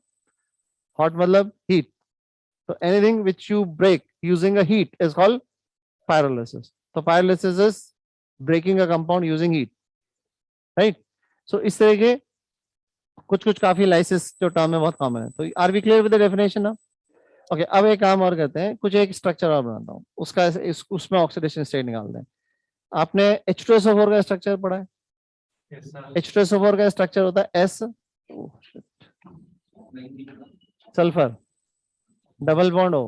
हॉट मतलब हीट। तो anything which you break using a heat is called pyrolysis. तो pyrolysis is breaking a compound using heat, right? So इस तरह के कुछ कुछ काफी लाइसिस जो टर्म है बहुत कॉमन है। तो are we clear with the definition ना? ओके, अब एक काम और करते हैं, कुछ एक स्ट्रक्चर और बनाता हूँ, उसका उसमें ऑक्सीडेशन स्टेट निकालते हैं। आपने H2SO4 का स्ट्रक्चर पढ़ा है? H2SO4 का स्ट्रक्चर होता है S, sulphur, double bond O,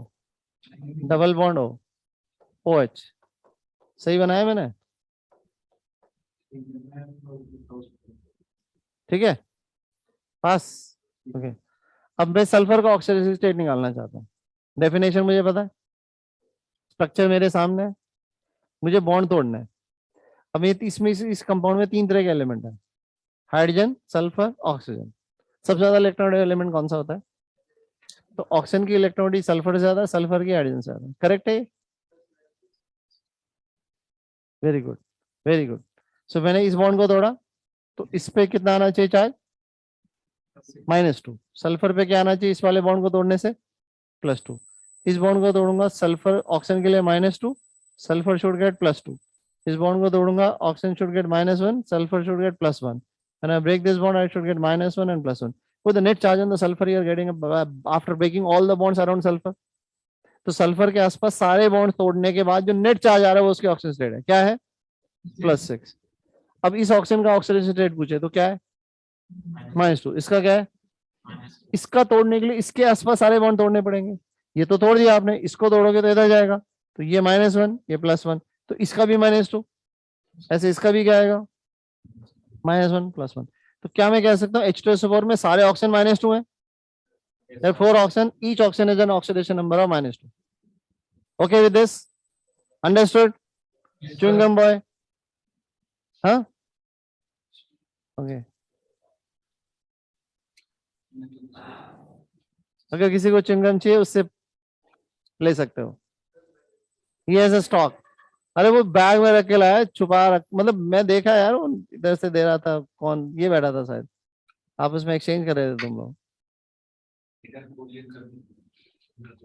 double bond O, OH। सही बनाया मैंने? ठीक है, पास। ओके, अब मैं सल्फर का ऑक्सीडेशन स्टेट निकालना चाहता हूँ। डेफिनेशन मुझे पता है, स्ट्रक्चर मेरे सामने है, मुझे बॉन्ड तोड़ना है। अब ये इसमें इस कंपाउंड में तीन तरह के एलिमेंट है, हाइड्रोजन, सल्फर, ऑक्सीजन। सबसे ज्यादा इलेक्ट्रॉनिक एलिमेंट कौन सा होता है? तो ऑक्सीजन की इलेक्ट्रॉनिक सल्फर से ज्यादा, सल्फर की हाइड्रोजन से ज्यादा। करेक्ट है? Very good, very good. So मैंने इस बॉन्ड को तोड़ा, तो इस पे कितना आना चाहिए चार्ज? -2। सल्फर पे क्या आना चाहिए इस वाले बॉन्ड को तोड़ने से? +2। इस बॉन्ड को तोड़ूंगा, सल्फर ऑक्सीजन के लिए -2, सल्फर शुड गेट +2। इस बॉन्ड को तोड़ूंगा, oxygen should get -1, sulphur should get +1। When I break this bond, I should get -1 and +1. With the net charge on the sulfur, you are getting after breaking all the bonds around sulfur. तो sulphur के आसपास सारे bond तोड़ने के बाद जो net charge आ रहा है वो उसकी ऑक्सीजन स्टेट है, क्या है? +6। अब इस ऑक्सीजन का ऑक्सीडेशन स्टेट पूछे तो क्या है? -2। इसका क्या है? इसका तोड़ने के लिए इसके आसपास सारे बॉन्ड तोड़ने पड़ेंगे। ये तो तोड़ दिया आपने, इसको तोड़ोगे तो इधर जाएगा, तो ये -1, ये +1, तो इसका भी -2, ऐसे इसका भी क्या आएगा? -1 +1। तो क्या मैं कह सकता हूँ H2SO4 में सारे ऑक्सीजन -2 हैं? Therefore oxygen, each oxygen has an oxidation number of -2. Okay with this? Understood? Chewing gum boy? Huh? Okay. अगर किसी को chewing gum चाहिए उससे ले सकते हो। He has a stock. अरे वो बैग में रख के लाया, छुपा रख, मतलब मैं देखा यार, वो इधर से दे रहा था, कौन ये बैठा था शायद, आपस में एक्सचेंज कर रहे थे तुम लोग।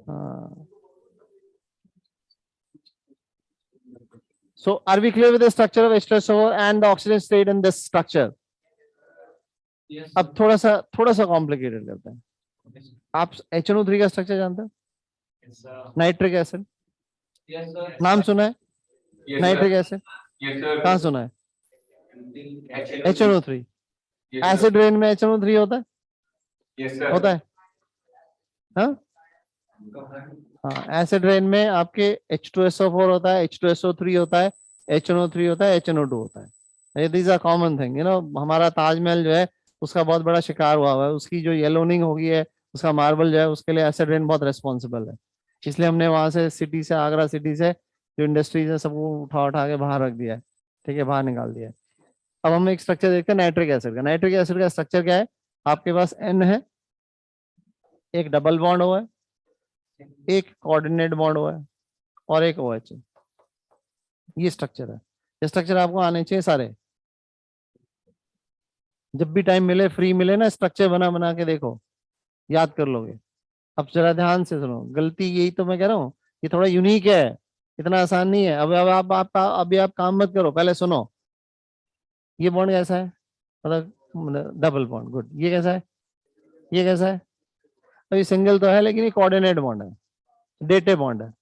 हाँ, so are we clear with the structure of H2SO4 and the oxidation state in this structure? अब थोड़ा सा कॉम्प्लिकेटेड करते हैं। आप HNO3 का स्ट्रक्चर जानते हो? नाइट्रिक एसिड, नाम सुना है? नाइट्रिक एसिड कहाँ सुना है? HNO3। एसिड रेन में HNO3 होता है? होता है? हाँ, एसिड रेन में आपके H2SO4 होता है, H2SO3 होता है, HNO3 होता है, HNO2 होता है। दीज आर कॉमन थिंग, हमारा ताजमहल जो है उसका बहुत बड़ा शिकार हुआ है, उसकी जो येलोनिंग हो गई है, उसका मार्बल जो है, उसके लिए एसिड रेन बहुत रेस्पॉन्सिबल है। इसलिए हमने वहां से सिटी से, आगरा सिटी से जो इंडस्ट्रीज है सबको उठा उठा के बाहर रख दिया है। ठीक है, बाहर निकाल दिया है। अब हम एक स्ट्रक्चर देखते हैं नाइट्रिक एसिड का। नाइट्रिक एसिड का स्ट्रक्चर क्या है? आपके पास N है, एक डबल बॉन्ड हुआ है, एक कोऑर्डिनेट बॉन्ड हुआ है और एक OH है। ये स्ट्रक्चर है। ये स्ट्रक्चर आपको आने चाहिए सारे। जब भी टाइम मिले, फ्री मिले ना, स्ट्रक्चर बना बना के देखो, याद कर लोगे। अब जरा ध्यान से सुनो, गलती यही तो मैं कह रहा हूँ, ये थोड़ा यूनिक है, इतना आसान नहीं है। अब आप अभी आप काम मत करो, पहले सुनो। ये बॉन्ड कैसा है? मतलब डबल बॉन्ड, गुड। ये कैसा है? ये कैसा है? अभी सिंगल तो है लेकिन ये कोऑर्डिनेट बॉन्ड है, डेटे बॉन्ड है।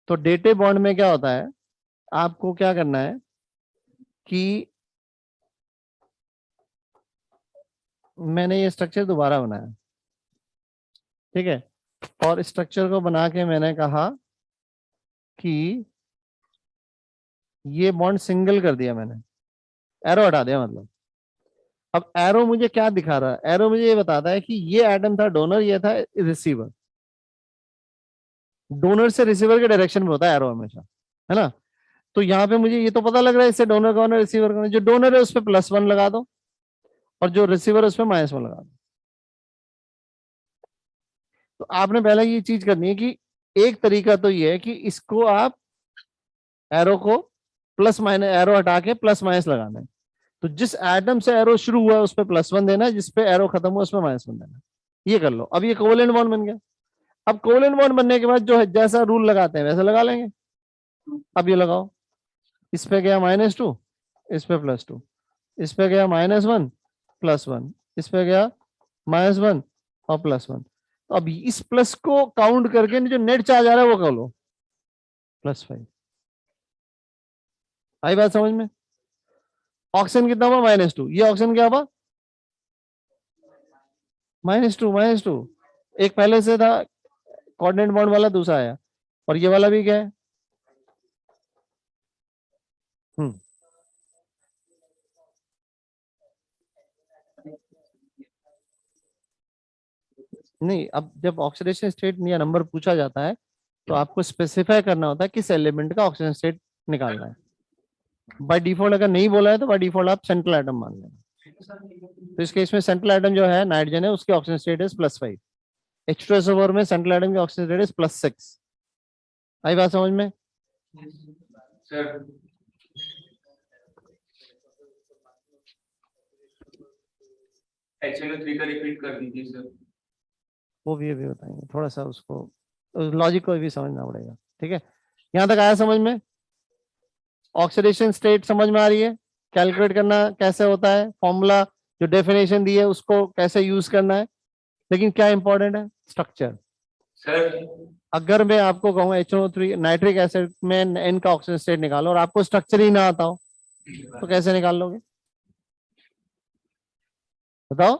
तो डेटे बॉन्ड में क्या होता है, आपको क्या करना है कि मैंने ये स्ट्रक्चर दोबारा बनाया, ठीक है, और स्ट्रक्चर को बना के मैंने कहा कि ये बॉन्ड सिंगल कर दिया मैंने, एरो हटा दिया मतलब। अब एरो मुझे क्या दिखा रहा है? एरो मुझे ये बताता है कि ये एटम था डोनर, ये था रिसीवर। डोनर से रिसीवर के डायरेक्शन में होता है एरो हमेशा, है ना। तो यहाँ पे मुझे ये तो पता लग रहा है इससे डोनर कौन है, रिसीवर कौन है। जो डोनर है उस पर +1 लगा दो और जो रिसीवर है उस पर -1 लगा दो। तो आपने पहले ये चीज करनी है कि एक तरीका तो ये है कि इसको आप एरो को प्लस माइनस, एरो हटा के प्लस माइनस लगाना है। तो जिस एटम से एरो शुरू हुआ है उस पर +1 देना है, जिस पे एरो खत्म हुआ उस पर -1 देना है। ये कर लो। अब ये कोवेलेंट बॉन्ड बन गया। अब कोवेलेंट बॉन्ड बनने के बाद जो है जैसा रूल लगाते हैं वैसा लगा लेंगे। अब ये लगाओ, इस पे गया -2, इस पे +2, इस पे गया -1 +1, इस पे गया -1 और +1। तो अब इस प्लस को काउंट करके जो नेट चार्ज आ रहा है वो कर लो, +5। आई बात समझ में? ऑक्सीजन कितना हुआ? -2। ये ऑक्सीजन क्या हुआ? -2। एक पहले से था कोऑर्डिनेट बॉन्ड वाला, दूसरा आया, और ये वाला भी क्या है? नहीं, अब जब ऑक्सीडेशन स्टेट या नंबर पूछा जाता है तो आपको स्पेसिफाई करना होता है किस एलिमेंट का ऑक्सीजन स्टेट निकालना है। बाय डिफॉल्ट अगर नहीं बोला है तो बाय डिफॉल्ट आप सेंट्रल एटम मान लेना। तो इस केस में सेंट्रल एटम जो है नाइट्रोजन है, उसकी ऑक्सीजन स्टेट इज +5। H2SO4 में सेंट्रल एटम की ऑक्सीजन स्टेट इज +6। आई बात समझ में? सर HNO3 का रिपीट कर दीजिए सर। वो भी अभी बताएंगे, थोड़ा सा उसको लॉजिक को भी समझना पड़ेगा। ठीक है, यहां तक आया समझ में? ऑक्सीडेशन स्टेट समझ में आ रही है? कैलकुलेट करना कैसे होता है, फॉर्मूला जो डेफिनेशन दी है उसको कैसे यूज करना है। लेकिन क्या इंपॉर्टेंट है? स्ट्रक्चर। सर अगर मैं आपको कहूँ HNO3 नाइट्रिक एसिड में N का ऑक्सीजन स्टेट निकालो और आपको स्ट्रक्चर ही ना आता हो तो कैसे निकाल लोगे? बताओ,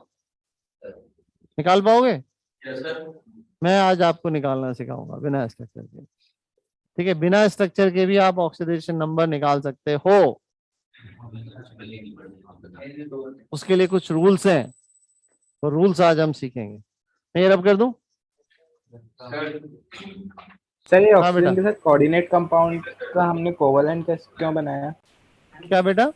निकाल पाओगे? Yes sir. मैं आज आपको निकालना सिखाऊंगा बिना स्ट्रक्चर के। ठीक है, बिना स्ट्रक्चर के भी आप ऑक्सीडेशन नंबर निकाल सकते हो। उसके लिए कुछ रूल्स हैं, तो रूल्स आज हम सीखेंगे। मैं ये रब कर दूं? सर ये हाँ ऑक्सीजन बेटा। के साथ कोऑर्डिनेट कंपाउंड का हमने कोवेलेंट क्यों बनाया? क्या बेटा?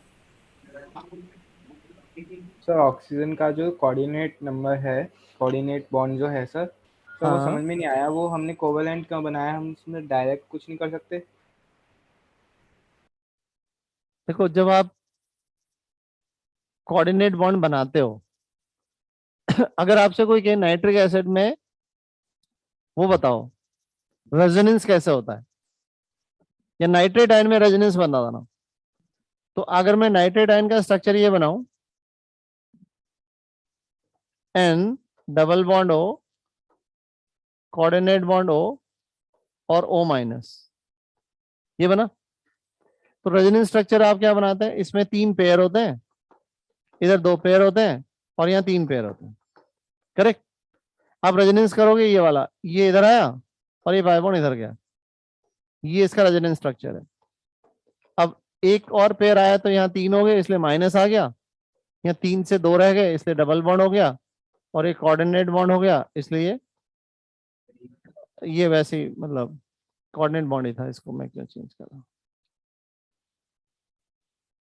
सर ऑक्सीजन का जो कोऑर्डिनेट नंबर है, कोऑर्डिनेट बॉन्ड जो है सर, तो वो हाँ। समझ में नहीं आया, वो हमने कोवेलेंट क्यों बनाया? हम उसमें डायरेक्ट कुछ नहीं कर सकते? देखो, जब आप कोऑर्डिनेट बॉन्ड बनाते हो अगर आपसे कोई कहे नाइट्रिक एसिड में वो बताओ रेजोनेंस कैसे होता है, या नाइट्रेट आयन में रेजोनेंस बता देना। तो अगर मैं नाइट्रेट आयन का स्ट्रक्चर ये बनाऊं, N double bond O, coordinate bond O और O-, ये बना। तो रेजोनेंस स्ट्रक्चर आप क्या बनाते हैं? इसमें 3 पेयर होते हैं, इधर 2 पेयर होते हैं और यहाँ 3 पेयर होते हैं। करेक्ट? आप रेजोनेंस करोगे, ये वाला ये इधर आया और ये बाय बॉन्ड इधर गया, ये इसका रेजोनेंस स्ट्रक्चर है। अब एक और पेयर आया तो यहाँ 3 हो गए इसलिए माइनस आ गया, यहाँ 3 से 2 रह गए इसलिए डबल बॉन्ड हो गया, और एक कोऑर्डिनेट बॉन्ड हो गया इसलिए ये वैसे ही, मतलब कोऑर्डिनेट बॉन्ड ही था, इसको मैं क्यों चेंज कर रहा हूँ।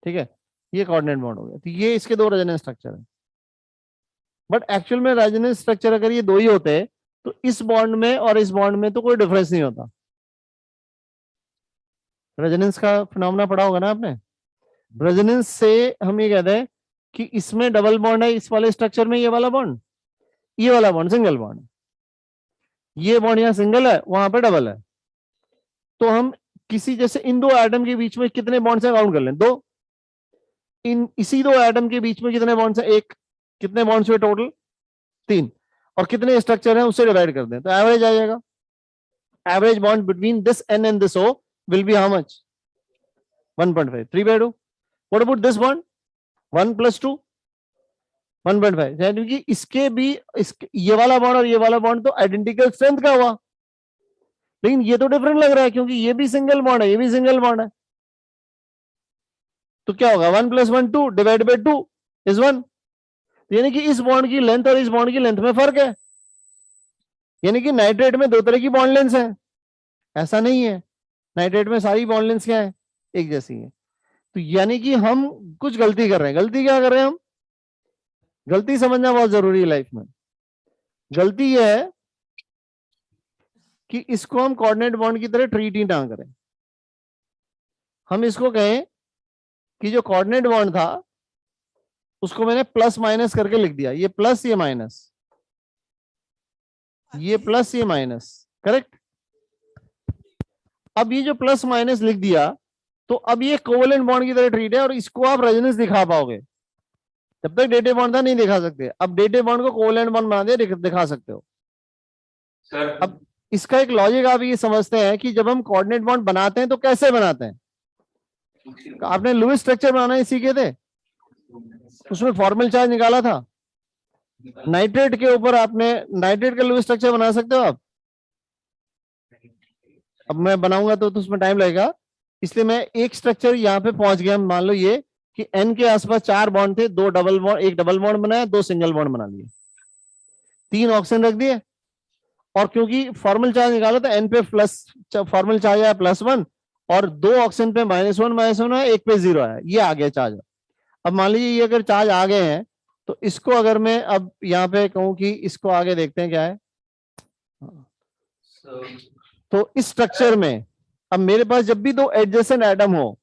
ठीक है, ये कोऑर्डिनेट बॉन्ड हो गया। तो ये इसके 2 रेजोनेंस स्ट्रक्चर है। बट एक्चुअल में रेजोनेंस स्ट्रक्चर अगर ये दो ही होते तो इस बॉन्ड में और इस बॉन्ड में तो कोई डिफरेंस नहीं होता। रेजोनेंस का फिनोमेना पढ़ा होगा ना आपने। रेजोनेंस से हम ये कहते हैं कि इसमें डबल बॉन्ड है, इस वाले स्ट्रक्चर में ये वाला बॉन्ड, ये वाला बॉन्ड सिंगल बॉन्ड है, ये बॉन्ड यहाँ सिंगल है, वहां पे डबल है। तो हम किसी जैसे इन दो एटम के बीच में कितने बॉन्ड्स हैं काउंट कर लें, दो। इन इसी दो एटम के बीच में कितने बॉन्ड्स हैं, एक। कितने बॉन्ड्स हुए टोटल, 3। और कितने स्ट्रक्चर हैं उससे डिवाइड कर दें तो एवरेज आ जाएगा। Average bond between this N and this O will be how much, 1.5, 3/2. What about this bond, 1 + 2, 1.5। यानी कि इसके भी ये वाला बॉन्ड और ये वाला बॉन्ड तो आइडेंटिकल स्ट्रेंथ का हुआ, लेकिन ये तो डिफरेंट लग रहा है क्योंकि ये भी सिंगल बॉन्ड है, ये भी सिंगल बॉन्ड है। तो क्या होगा, 1 + 1 2 डिवाइड बाय 2 इज 1। यानी कि इस बॉन्ड की लेंथ और इस बॉन्ड की लेंथ में फर्क है। यानी कि नाइट्रेट में दो तरह की बॉन्ड लेंथ है, ऐसा नहीं है। नाइट्रेट में सारी बॉन्ड लेंथ क्या है, एक जैसी है। तो यानी कि हम कुछ गलती कर रहे हैं। गलती क्या कर रहे हैं हम, गलती समझना बहुत जरूरी है लाइफ में। गलती यह है कि इसको हम कोऑर्डिनेट बॉन्ड की तरह ट्रीट ही ना करें। हम इसको कहें कि जो कोऑर्डिनेट बॉन्ड था उसको मैंने प्लस माइनस करके लिख दिया, ये प्लस ये माइनस, ये प्लस ये माइनस, करेक्ट। अब ये जो प्लस माइनस लिख दिया तो अब ये कोवेलेंट बॉन्ड की तरह ट्रीट है और इसको आप रेजोनेंस दिखा पाओगे। जब तक डेटिव बॉन्ड था नहीं दिखा सकते, अब डेटिव बॉन्ड को कोवेलेंट बॉन्ड बना दिया, दिखा सकते हो। सर अब इसका एक लॉजिक आप ये समझते हैं कि जब हम कोऑर्डिनेट बॉन्ड बनाते हैं तो कैसे बनाते हैं। आपने लुईस स्ट्रक्चर बनाना ही सीखे थे, उसमें फॉर्मल चार्ज निकाला था। नाइट्रेट के ऊपर आपने नाइट्रेट का लुईस स्ट्रक्चर बना सकते हो आप। अब मैं बनाऊंगा तो उसमें टाइम लगेगा, इसलिए मैं एक स्ट्रक्चर यहाँ पे पहुंच गया। मान लो ये कि एन के आसपास 4 बॉन्ड थे, 2 डबल बॉन्ड, एक डबल बॉन्ड बनाया, 2 सिंगल बॉन्ड बना लिए, 3 ऑक्सीजन रख दिए। और क्योंकि फॉर्मल चार्ज निकाला था, एन पे प्लस फॉर्मल चार्ज आया +1 और 2 ऑक्सीजन पे -1 है, एक पे 0 है, ये आ गया चार्ज। अब मान लीजिए ये अगर चार्ज आ गए हैं तो इसको अगर मैं अब यहाँ पे कहूँ कि इसको आगे देखते हैं क्या है। तो इस स्ट्रक्चर में अब मेरे पास जब भी दो एडजेसेंट एटम हो,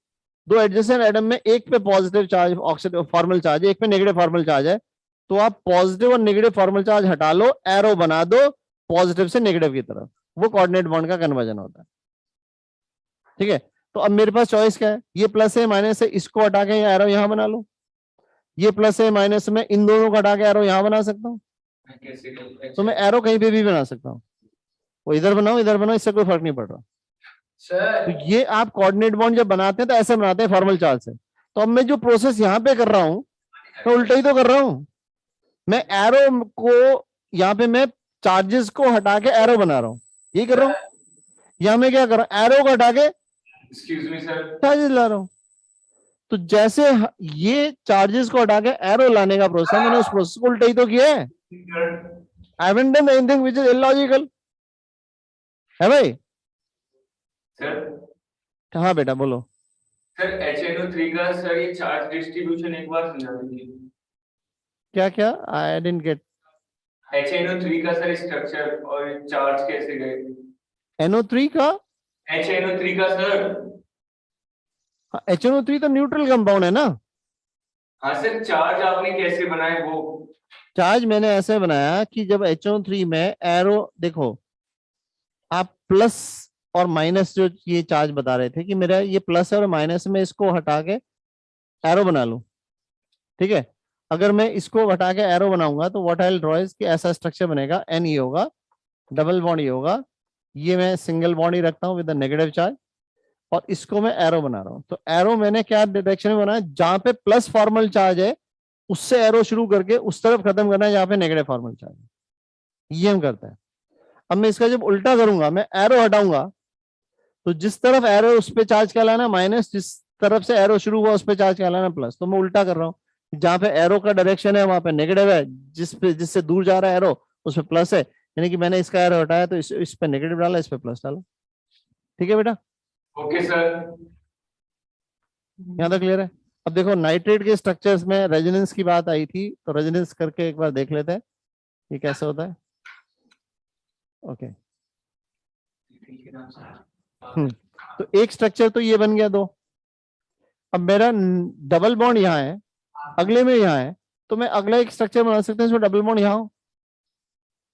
दो एडजेसेंट एटम में एक पे positive charge oxidative formal charge है, एक पे नेगेटिव फॉर्मल चार्ज है, तो आप पॉजिटिव और नेगेटिव फॉर्मल चार्ज हटा लो, एरो बना दो पॉजिटिव से नेगेटिव की तरफ, वो कोऑर्डिनेट बॉन्ड का कन्वर्जन होता है। ठीक है, तो अब मेरे पास चॉइस क्या है, ये प्लस है माइनस है, इसको हटा के एरो यहां बना लो, ये प्लस है माइनस में इन दोनों को हटा के एरो यहां बना सकता हूँ। तो मैं एरो कहीं पे भी बना सकता हूँ, वो इधर बनाओ इधर बनाओ, इससे कोई फर्क नहीं पड़ रहा। तो ये आप कोऑर्डिनेट बॉन्ड जब बनाते हैं तो ऐसे बनाते हैं फॉर्मल चार्ज से। तो अब मैं जो प्रोसेस यहाँ पे कर रहा हूँ तो उल्टा ही तो कर रहा हूँ। मैं एरो को यहाँ पे मैं चार्जेस को हटा के एरो बना रहा हूँ, यही कर रहा हूँ। यहाँ मैं क्या कर रहा हूँ, एरो को हटा के चार्जेस ला रहा हूँ। तो जैसे ये चार्जेस को हटा के एरो लाने का प्रोसेस, मैंने उस प्रोसेस को उल्टा ही तो किया है। I haven't done anything which is illogical, है भाई? सर हाँ बेटा बोलो। सर HNO3 का सर ये चार्ज डिस्ट्रीब्यूशन एक बार समझा दीजिए। क्या क्या, आई डिडंट गेट। HNO3 का सर स्ट्रक्चर और चार्ज कैसे गए? NO3 का, HNO3 का सर। HNO3 तो न्यूट्रल कंपाउंड है ना। हाँ सर, चार्ज आपने कैसे बनाए वो? चार्ज मैंने ऐसे बनाया कि जब HNO3 में एरो, देखो आप प्लस और माइनस जो ये चार्ज बता रहे थे कि मेरा ये प्लस है और माइनस में इसको हटा के एरो बना लूं, ठीक है। अगर मैं इसको हटा के एरो बनाऊंगा तो what I will draw is कि ऐसा स्ट्रक्चर बनेगा, N ये होगा, डबल बॉन्ड ये होगा, ये मैं सिंगल बॉन्ड ही रखता हूँ विद नेगेटिव चार्ज, और इसको मैं एरो बना रहा हूँ। तो एरो मैंने क्या डायरेक्शन में बनाया, जहां पे प्लस फॉर्मल चार्ज है उससे एरो शुरू करके उस तरफ खत्म करना है जहां पे नेगेटिव फॉर्मल चार्ज है, ये हम करते हैं। अब मैं इसका जब उल्टा करूंगा, मैं एरो हटाऊंगा तो जिस तरफ एरो उस पे चार्ज कहलाना माइनस, जिस तरफ से एरो शुरू हुआ उस पे चार्ज कहलाना प्लस। तो मैं उल्टा कर रहा हूँ, जहां पे एरो का डायरेक्शन है वहां पे नेगेटिव है, जिससे दूर जा रहा है एरो उस पे प्लस है। यानी कि मैंने इसका एरो हटाया तो इस पे नेगेटिव डाला, इस पे प्लस डाला। ठीक है बेटा? Okay sir. यहाँ तक क्लियर है? अब देखो नाइट्रेट के स्ट्रक्चर्स में रेजोनेंस की बात आई थी, तो रेजोनेंस करके एक बार देख लेते हैं ये कैसे होता है। ओके तो एक स्ट्रक्चर तो ये बन गया दो। अब मेरा डबल बॉन्ड यहाँ है, अगले में यहाँ है, तो मैं अगला एक स्ट्रक्चर बना सकता हूँ इसमें डबल बॉन्ड यहाँ हो।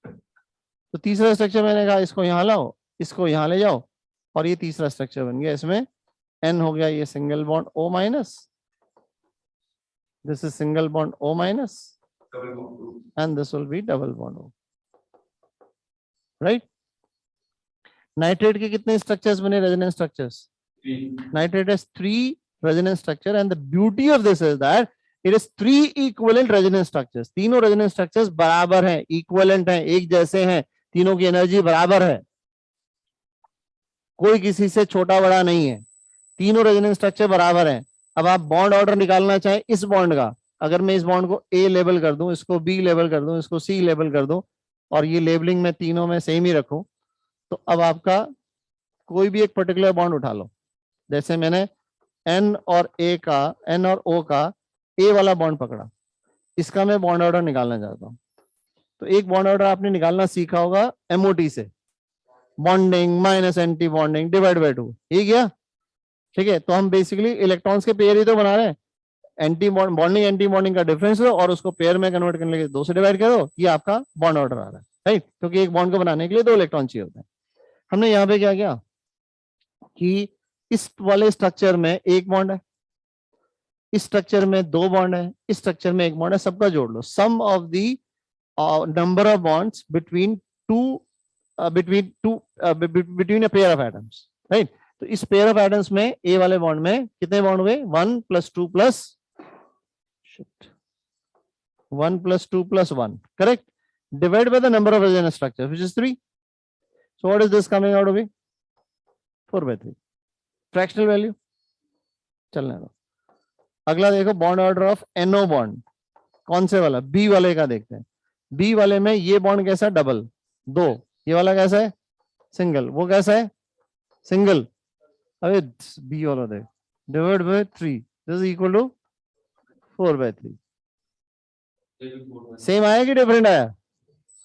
तो तीसरा स्ट्रक्चर मैंने कहा इसको यहाँ लाओ, इसको यहाँ ले जाओ, और ये तीसरा स्ट्रक्चर बन गया। इसमें N हो गया ये single bond O minus, this is single bond O minus, and this will be double bond O, right? Nitrate के कितने स्ट्रक्चर्स बने, resonance structures? Nitrate has 3 resonance structure, and the beauty of this is that it is 3 equivalent resonance structures. तीनों resonance structures बराबर हैं, equivalent हैं, एक जैसे हैं, तीनों की एनर्जी बराबर है, कोई किसी से छोटा बड़ा नहीं है, तीनों रेजोनेंस स्ट्रक्चर बराबर हैं। अब आप बॉन्ड ऑर्डर निकालना चाहें इस बॉन्ड का, अगर मैं इस बॉन्ड को A लेबल कर दूं, इसको B लेबल कर दूं, इसको C लेबल कर दूं, और ये लेबलिंग में तीनों में सेम ही रखूं, तो अब आपका कोई भी एक पर्टिकुलर बॉन्ड उठा लो। जैसे मैंने N और O का A वाला बॉन्ड पकड़ा, इसका मैं बॉन्ड ऑर्डर निकालना चाहता हूं। तो एक बॉन्ड ऑर्डर आपने निकालना सीखा होगा MOT से, bonding minus anti bonding divide by 2, ये गया, ठीक है। तो हम बेसिकली इलेक्ट्रॉन्स के पेयर ही तो बना रहे हैं, एंटी बॉन्डिंग एंटी बॉन्डिंग का डिफरेंस दो और उसको पेयर में कन्वर्ट करने के लिए 2 से डिवाइड कर दो, ये आपका बॉन्ड ऑर्डर आ रहा है, राइट? क्योंकि एक बॉन्ड को बनाने के लिए 2 इलेक्ट्रॉन चाहिए होते हैं। हमने यहाँ पे क्या किया कि इस वाले स्ट्रक्चर में एक बॉन्ड है, इस स्ट्रक्चर में 2 बॉन्ड है, इस स्ट्रक्चर में 1 बॉन्ड है, सबका जोड़ लो, sum of the number of bonds between a pair of atoms, right? तो इस पेयर ऑफ एटम्स में ए वाले बॉन्ड में कितने बॉन्ड हुए? 1 + 2 + 1, correct? Divide by the number of resonance structure which is 3. So what is this coming out to be? 4/3 fractional value. चलने दो, अगला देखो bond order of NO bond, कौन से वाला? B वाले का देखते हैं। B वाले में ये बॉन्ड कैसा? डबल 2, ये वाला कैसा है? सिंगल, वो कैसा है? सिंगल। अबे B वाला देख, divide by 3, this is equal to 4/3। Same आया कि डिफरेंट आया?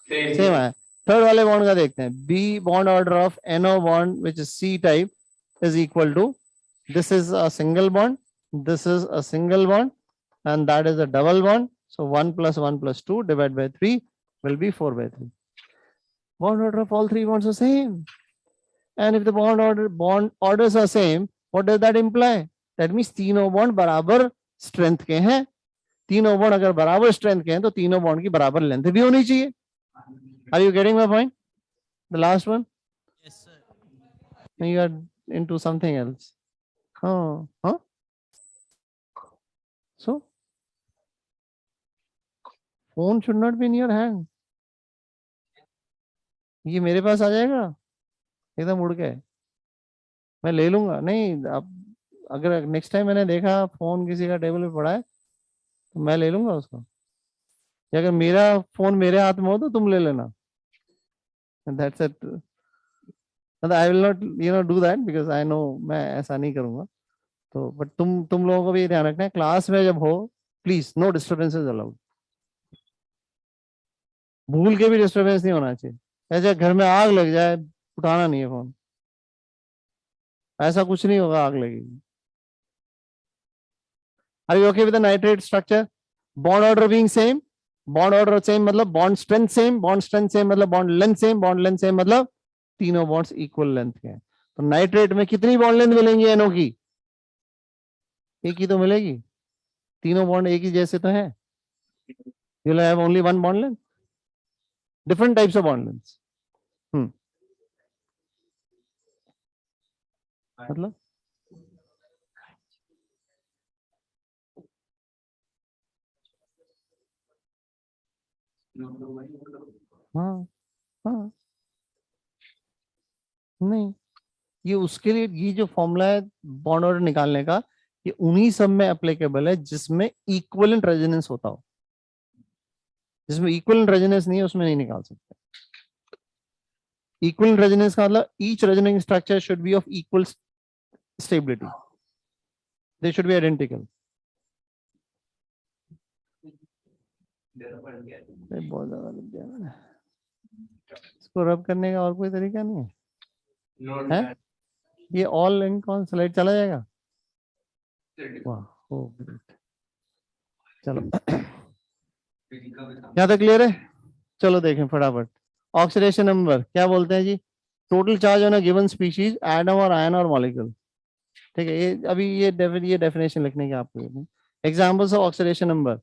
सेम आया। थर्ड वाले बॉन्ड का देखते हैं, B bond order of NO bond which is C type is equal to, this is a single bond, this is a single bond, and that is a double bond. So 1 + 1 + 2 divided by 3 will be 4/3. Bond order of all 3 bonds are same, and if the bond orders are same, what does that imply? That means तीनों bond बराबर strength के हैं। तीनों bond अगर बराबर strength के हैं तो तीनों बॉन्ड की बराबर लेंथ भी होनी चाहिए। Are you getting my point? The last one? Yes, sir. You are into something else. Huh? So phone should not be in your hand. ये मेरे पास आ जाएगा एकदम उड़ के, मैं ले लूंगा। नहीं, अब अगर नेक्स्ट टाइम मैंने देखा फोन किसी का टेबल पे पड़ा है तो मैं ले लूंगा उसको, या अगर मेरा फोन मेरे हाथ में हो तो तुम ले लेना। That's it. I will not do that because I know मैं ऐसा नहीं करूंगा। तो बट तुम लोगों को भी ध्यान रखना है, क्लास में जब हो प्लीज नो डिस्टर्बेंसेस अलाउड, भूल के भी डिस्टर्बेंस नहीं होना चाहिए। ऐसे घर में आग लग जाए उठाना नहीं है फोन, ऐसा कुछ नहीं होगा, आग लगेगी। Are you okay with the nitrate structure? Bond order being same, bond order same मतलब bond strength same मतलब bond length same मतलब तीनों बॉन्ड्स इक्वल लेंथ के हैं। तो नाइट्रेट में कितनी बॉन्ड लेंथ मिलेंगी NO की? एक ही तो मिलेगी, तीनों बॉन्ड एक ही जैसे तो हैं। You will have only 1 bond length, different types of bond lengths. मतलब हाँ नहीं, ये उसके लिए ये जो फॉर्मूला है बॉन्ड ऑर्डर निकालने का, ये उन्हीं सब में एप्लीकेबल है जिसमें इक्विवेलेंट रेजोनेंस होता हो। जिसमें इक्विवेलेंट रेजोनेंस नहीं है उसमें नहीं निकाल सकते। इक्विवेलेंट रेजोनेंस का मतलब each resonating structure should be of equal stability, they should be identical. बहुत ज्यादा लिख दिया मैंने। इसको रब करने का और कोई तरीका नहीं है? है? ये ऑल इन कौन स्लाइड चला जाएगा? वाह, ओ ग्रेट। चलो यहाँ तक क्लियर है? चलो देखें फटाफट। ऑक्सीडेशन नंबर क्या बोलते हैं जी? Total charge on a given species, atom और आयन और मॉलिक्यूल। ठीक है, ये अभी ये डेफिनेशन लिखने की आपको। Examples of oxidation number.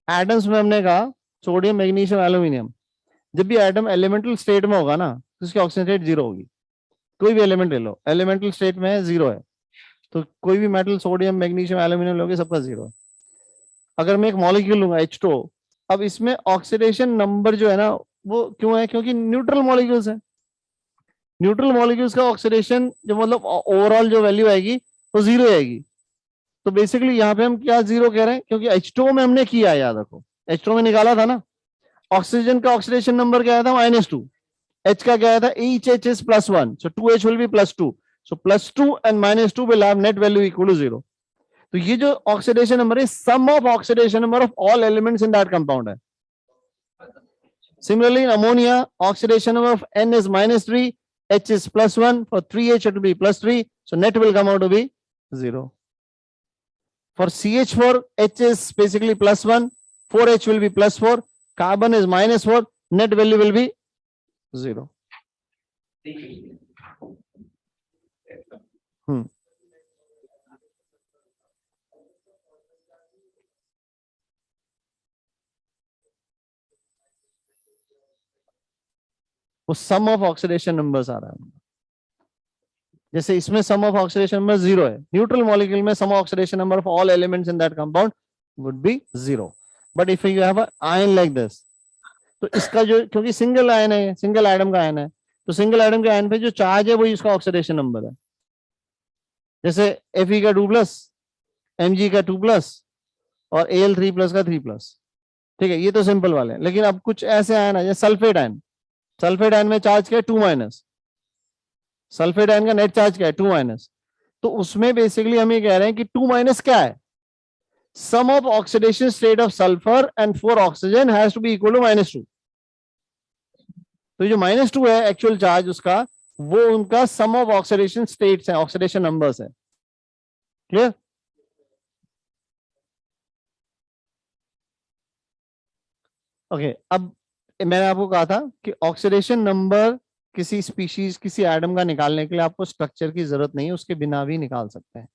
Atoms में हमने कहा सोडियम, मैग्नीशियम, एल्यूमिनियम। जब भी एटम एलिमेंटल स्टेट में होगा ना तो उसकी ऑक्सीजन स्टेट जीरो होगी। कोई भी एलिमेंट ले लो, एलिमेंटल स्टेट में है, जीरो है। तो कोई भी मेटल, सोडियम, मैग्नीशियम, एल्यूमिनियम लोगे, सबका जीरो है। अगर मैं एक मॉलिक्यूल लूंगा H2O, अब इसमें ऑक्सीडेशन नंबर जो है ना वो क्यों है? क्योंकि न्यूट्रल मॉलिक्यूल्स है। न्यूट्रल मॉलिक्यूल्स का ऑक्सीडेशन जो मतलब ओवरऑल जो वैल्यू आएगी वो जीरो आएगी। तो बेसिकली यहाँ पे हम क्या जीरो कह रहे हैं? क्योंकि H2O में हमने किया है, याद रखो H2O में निकाला था ना, ऑक्सीजन का ऑक्सीडेशन नंबर क्या आया था? -2। H का क्या आया था? each H is +1, so 2H will be +2, so +2 and -2 will have net value equal to 0। तो ये जो ऑक्सीडेशन नंबर है sum of oxidation number of all elements in that compound है। Similarly, in ammonia, oxidation number of N is -3, H is +1. For 3H, it will be +3. So net will come out to be 0. For CH4, H is basically +1. 4H will be +4. Carbon is -4. Net value will be 0. वो सम of oxidation numbers आ रहा है। जैसे इसमें सम of oxidation number 0 है, neutral molecule में sum oxidation number of all elements in that compound would be 0। But if you have a ion like this, तो इसका जो, क्योंकि सिंगल आयन है, सिंगल एटम का आयन है, तो सिंगल एटम के आयन पे जो चार्ज है वही इसका ऑक्सीडेशन नंबर है। जैसे Fe का 2+, Mg का 2+ और Al3+ का 3+। ठीक है, ये तो सिंपल वाले हैं। लेकिन अब कुछ ऐसे आयन है जैसे सल्फेट आयन। सल्फेट आयन में चार्ज क्या है? 2-। सल्फेट आयन का नेट चार्ज क्या है? 2-। तो उसमें बेसिकली हम ये कह रहे हैं कि 2- क्या है? Sum of oxidation state of sulphur and 4 oxygen has to be equal to -2। तो जो -2 है एक्चुअल चार्ज उसका, वो उनका सम ऑफ ऑक्सीडेशन स्टेट्स है, ऑक्सीडेशन नंबर्स है। क्लियर? ओके, अब मैंने आपको कहा था कि ऑक्सीडेशन नंबर किसी स्पीशीज, किसी एटम का निकालने के लिए आपको स्ट्रक्चर की जरूरत नहीं है, उसके बिना भी निकाल सकते हैं।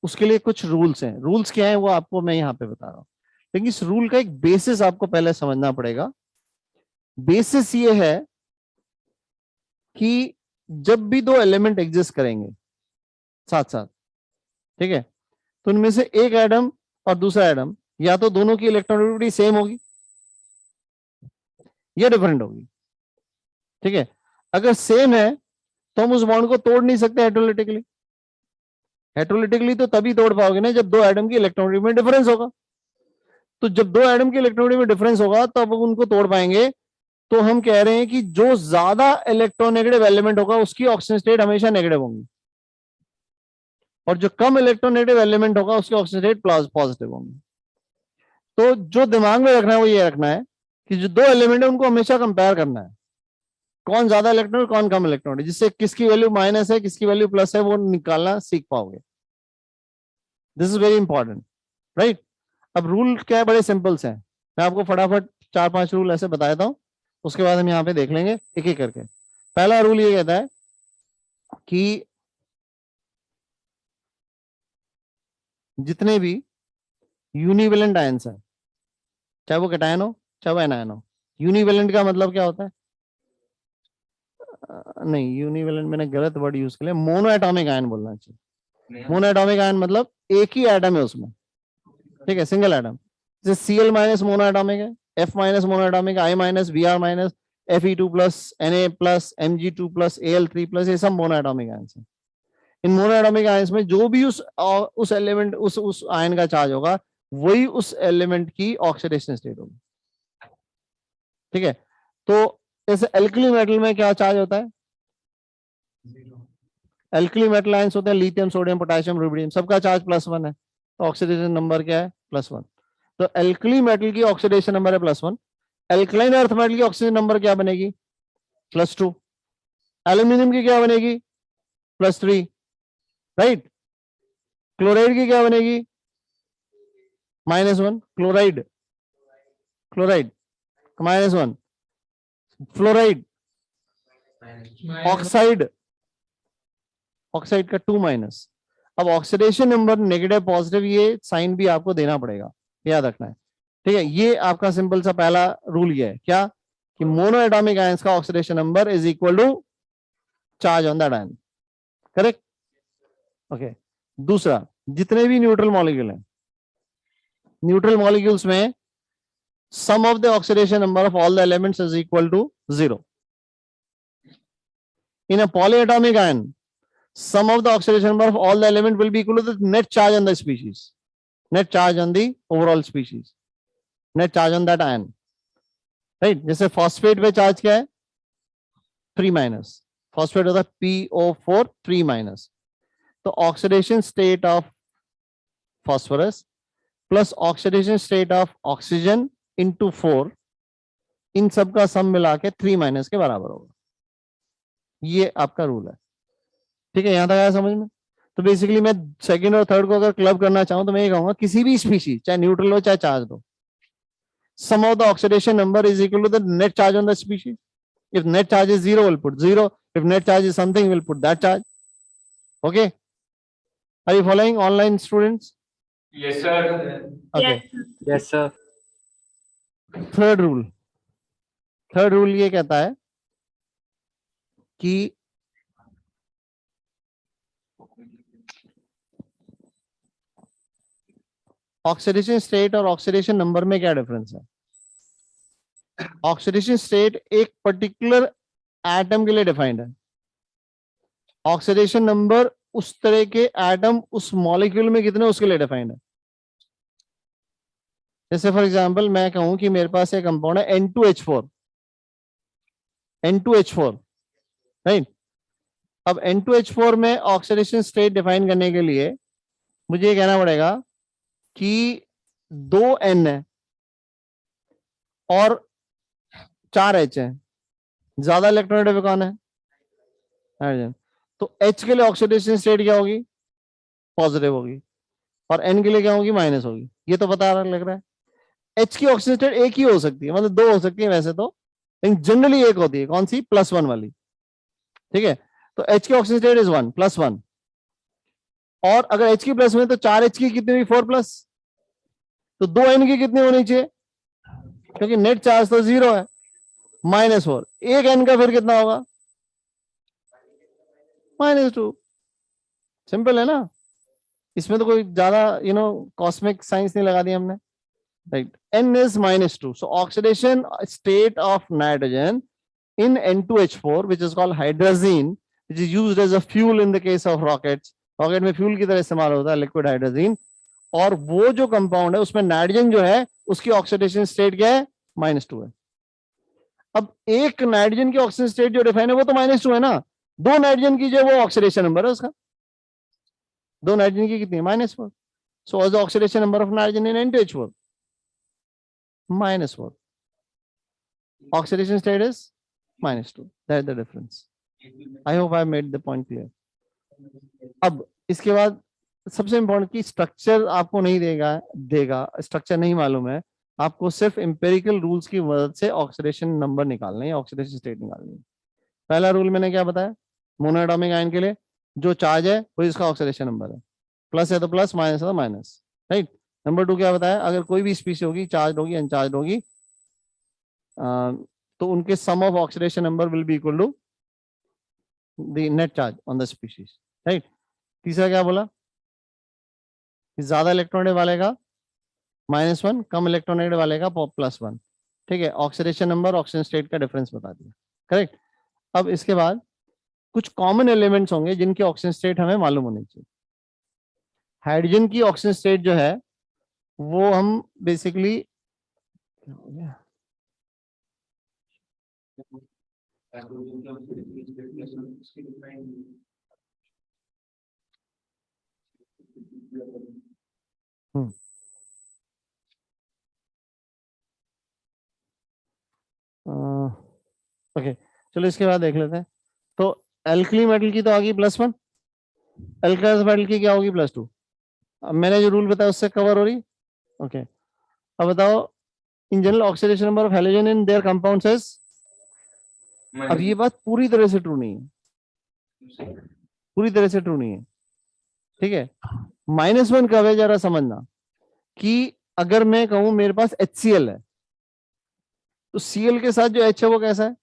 उसके लिए कुछ रूल्स हैं। रूल्स क्या है वो आपको मैं यहाँ पे बता रहा हूँ, लेकिन इस रूल का एक बेसिस आपको पहले समझना पड़ेगा। बेसिस ये है कि जब भी दो एलिमेंट एग्जिस्ट करेंगे साथ साथ, ठीक है, तो उनमें से एक एटम और दूसरा एटम, या तो दोनों की इलेक्ट्रॉनिटी सेम होगी या डिफरेंट होगी। ठीक है, अगर सेम है तो हम उस बॉन्ड को तोड़ नहीं सकते हेटेरोलिटिकली। हेटेरोलिटिकली तो तभी तोड़ पाओगे ना जब दो एटम की इलेक्ट्रॉनिटी में डिफरेंस होगा। तो जब दो एटम की इलेक्ट्रॉनिटी में डिफरेंस होगा तब तो उनको तोड़ पाएंगे। तो हम कह रहे हैं कि जो ज्यादा इलेक्ट्रोनेगेटिव एलिमेंट होगा उसकी ऑक्सीजन स्टेट हमेशा नेगेटिव होंगी, और जो कम इलेक्ट्रोनेगेटिव एलिमेंट होगा उसकी ऑक्सीजन स्टेट पॉजिटिव होंगी। तो जो दिमाग में रखना है वो ये रखना है कि जो दो एलिमेंट है उनको हमेशा कंपेयर करना है, कौन ज्यादा इलेक्ट्रॉन कौन कम इलेक्ट्रॉन, जिससे किसकी वैल्यू माइनस है किसकी वैल्यू प्लस है वो निकालना सीख पाओगे। This is very important, right? अब रूल क्या है? बड़े सिंपल से हैं। मैं आपको फटाफट 4-5 रूल ऐसे बता देता हूं, उसके बाद हम यहाँ पे देख लेंगे एक एक करके। पहला रूल ये कहता है कि जितने भी यूनिवेलेंट आयंस हैं, चाहे वो कैटायन हो चाहे वो एनायन हो। यूनिवेलेंट का मतलब क्या होता है? नहीं, यूनिवेलेंट मैंने गलत वर्ड यूज किया, मोनो एटॉमिक आयन बोलना चाहिए। मोनो एटॉमिक आयन मतलब एक ही एटम है उसमें, ठीक है, सिंगल एटम। जैसे Cl- मोनो एटॉमिक है, F- mono atomic, I-, Br-, Fe2+, Na+, Mg2+, Al3+, ये सब मोनो एटॉमिक आयंस हैं। इन मोनो एटॉमिक आयंस में जो भी उस एलिमेंट उस आयन का चार्ज होगा वही उस एलिमेंट की ऑक्सीडेशन स्टेट होगी। ठीक है, तो जैसे एल्कली मेटल में क्या चार्ज होता है? एल्कली मेटल आयंस होते हैं लिथियम, सोडियम, पोटेशियम, रुबिडियम, सबका चार्ज +1 है, तो ऑक्सीडेशन नंबर क्या है? +1। तो एल्कली मेटल की ऑक्सीडेशन नंबर है +1, एल्कलाइन अर्थ मेटल की ऑक्सीजन नंबर क्या बनेगी? +2, एल्यूमिनियम की क्या बनेगी? +3, राइट। क्लोराइड की क्या बनेगी? -1, chloride, chloride -1, fluoride, oxide, oxide का 2-। अब ऑक्सीडेशन नंबर नेगेटिव पॉजिटिव ये साइन भी आपको देना पड़ेगा, याद रखना है, ठीक है। ये आपका सिंपल सा पहला रूल ये है क्या कि मोनो एटॉमिक आयंस का oxidation number is equal to charge on that ion, correct, okay. दूसरा, जितने भी न्यूट्रल मॉलिक्यूल हैं, न्यूट्रल मॉलिक्यूल्स में sum of the oxidation number of all the elements is equal to 0. In a polyatomic ion, sum of the oxidation number of all the element will be equal to the net charge on the species, net charge on the overall species, net charge on that ion, right? जैसे phosphate पे charge क्या है? 3-, phosphate होता है PO4 3-। तो oxidation state of phosphorus plus oxidation state of oxygen into 4, इन सब का सम मिला के 3- के बराबर होगा। ये आपका रूल है, ठीक है, यहां तक आया समझ में? तो बेसिकली मैं सेकंड और थर्ड को अगर क्लब करना चाहूं तो मैं ये कहूंगा किसी भी स्पीशीज, चाहे न्यूट्रल हो चाहे चार्ज हो, sum of the oxidation number is equal to the net charge on the species. If net charge is 0 we'll put 0, if net charge is something we'll put that charge, okay? Are you following, online students? Yes, sir. Okay. Yes sir. Third rule ये कहता है कि oxidation state और oxidation number में क्या difference है? Oxidation state एक particular atom के लिए डिफाइंड है, ऑक्सीडेशन नंबर उस तरह के एटम उस मॉलिक्यूल में कितने उसके लिए डिफाइंड है। जैसे फॉर एग्जांपल मैं कहूं कि मेरे पास एक कंपाउंड है N2H4, राइट। अब N2H4 में ऑक्सीडेशन स्टेट डिफाइन करने के लिए मुझे ये कहना पड़ेगा कि 2 N है और 4 H है, ज्यादा इलेक्ट्रॉन कौन है? हाइड्रोजन। तो H के लिए ऑक्सीडेशन स्टेट क्या होगी? पॉजिटिव होगी, और N के लिए क्या होगी? माइनस होगी। ये तो पता लग रहा है। H की ऑक्सीजन स्टेट एक ही हो सकती है, मतलब 2 हो सकती है वैसे तो, लेकिन जनरली एक होती है, कौन सी? +1 वाली, ठीक है। तो H की ऑक्सीजन स्टेट इज 1, +1, और अगर H की प्लस में तो 4H की कितनी हुई? 4+, तो 2N की कितनी होनी चाहिए? क्योंकि नेट चार्ज तो 0 है, -4, एक N का फिर कितना होगा? -2। सिंपल है ना, इसमें तो कोई ज्यादा कॉस्मिक साइंस नहीं लगा दी हमने, right. N is -2, so oxidation state of nitrogen in N2H4, which is called hydrazine, which is used as a fuel in the case of rockets. Rocket में फ्यूल की तरह इस्तेमाल होता है लिक्विड हाइड्रोजन, और वो जो कंपाउंड है उसमें नाइट्रोजन जो है उसकी ऑक्सीडेशन स्टेट क्या है? -2 है। अब एक नाइट्रोजन की ऑक्सीजन स्टेट जो डिफाइन है वो तो -2 है ना, 2 नाइट्रोजन की जो वो ऑक्सीडेशन नंबर है उसका, 2 नाइट्रोजन की कितनी है? -4। सो what is the oxidation number of nitrogen in N2H4? -4। Oxidation state is -2. That is the difference. I hope I made the point clear. अब इसके बाद सबसे इंपॉर्टेंट की स्ट्रक्चर आपको नहीं देगा स्ट्रक्चर नहीं मालूम है आपको, सिर्फ एम्पेरिकल रूल्स की मदद से ऑक्सीडेशन नंबर निकालना है, ऑक्सीडेशन स्टेट निकालनी है। पहला रूल मैंने क्या बताया? मोनोएटॉमिक आयन के लिए जो चार्ज है वो इसका ऑक्सीडेशन नंबर है, प्लस है तो प्लस, माइनस है तो माइनस, राइट। नंबर 2 क्या बताया? अगर कोई भी स्पीशीज होगी, चार्ज होगी, अनचार्ज होगी, तो उनके sum of oxidation number will be equal to the net charge on the species, right. तीसरा क्या बोला? ज्यादा इलेक्ट्रॉनेट वाले का -1, कम इलेक्ट्रॉनेट वाले का +1, ठीक है। ऑक्सीडेशन नंबर, ऑक्सीजन स्टेट का डिफरेंस बता दिया, करेक्ट। अब इसके बाद कुछ कॉमन एलिमेंट्स होंगे जिनकी ऑक्सीजन स्टेट हमें मालूम होनी चाहिए। हाइड्रोजन की ऑक्सीजन स्टेट जो है वो हम बेसिकली ओके चलो इसके बाद देख लेते हैं। तो एल्कली मेटल की तो आ गई +1, अल्काइल मेटल की क्या होगी +2। अब मैंने जो रूल बताया उससे कवर हो रही। ओके अब बताओ in general oxidation number of halogen in their compounds is. अब ये बात पूरी तरह से ट्रू नहीं है, पूरी तरह से ट्रू नहीं है, ठीक है। -1 कब है जरा समझना कि अगर मैं कहूं मेरे पास HCl है तो Cl के साथ जो H है वो कैसा है,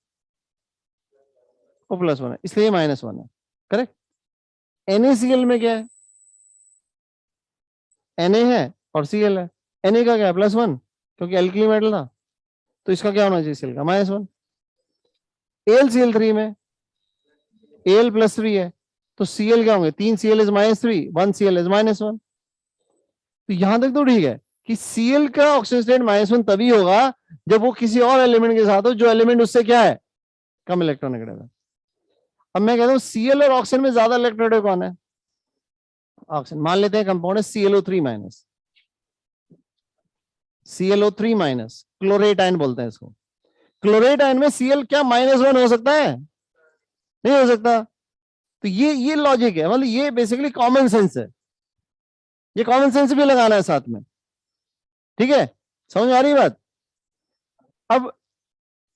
वो +1 है, इसलिए -1 है, करेक्ट। NaCl में क्या है, Na है और Cl है, Na का क्या है +1 क्योंकि एल्कली मेटल था, तो इसका क्या होना चाहिए Cl का -1। AlCl3 में Al +3 है तो Cl क्या होंगे, 3 Cl इज -3, 1 Cl इज -1। तो यहां तक तो ठीक है कि Cl का ऑक्सीजन स्टेट -1 तभी होगा जब वो किसी और एलिमेंट के साथ हो जो एलिमेंट उससे क्या है, कम इलेक्ट्रोनेगेटिव है। अब मैं कहता हूं Cl और ऑक्सीजन में ज्यादा इलेक्ट्रोनेगेटिव कौन है, ऑक्सीजन। मान लेते हैं कंपाउंड है ClO3-, ClO3-, क्लोरेट आयन बोलते हैं इसको। क्लोरेट आयन में Cl क्या -1 हो सकता है, नहीं हो सकता। तो ये लॉजिक है, मतलब ये बेसिकली कॉमन सेंस है, ये कॉमन सेंस भी लगाना है साथ में, ठीक है, समझ आ रही बात। अब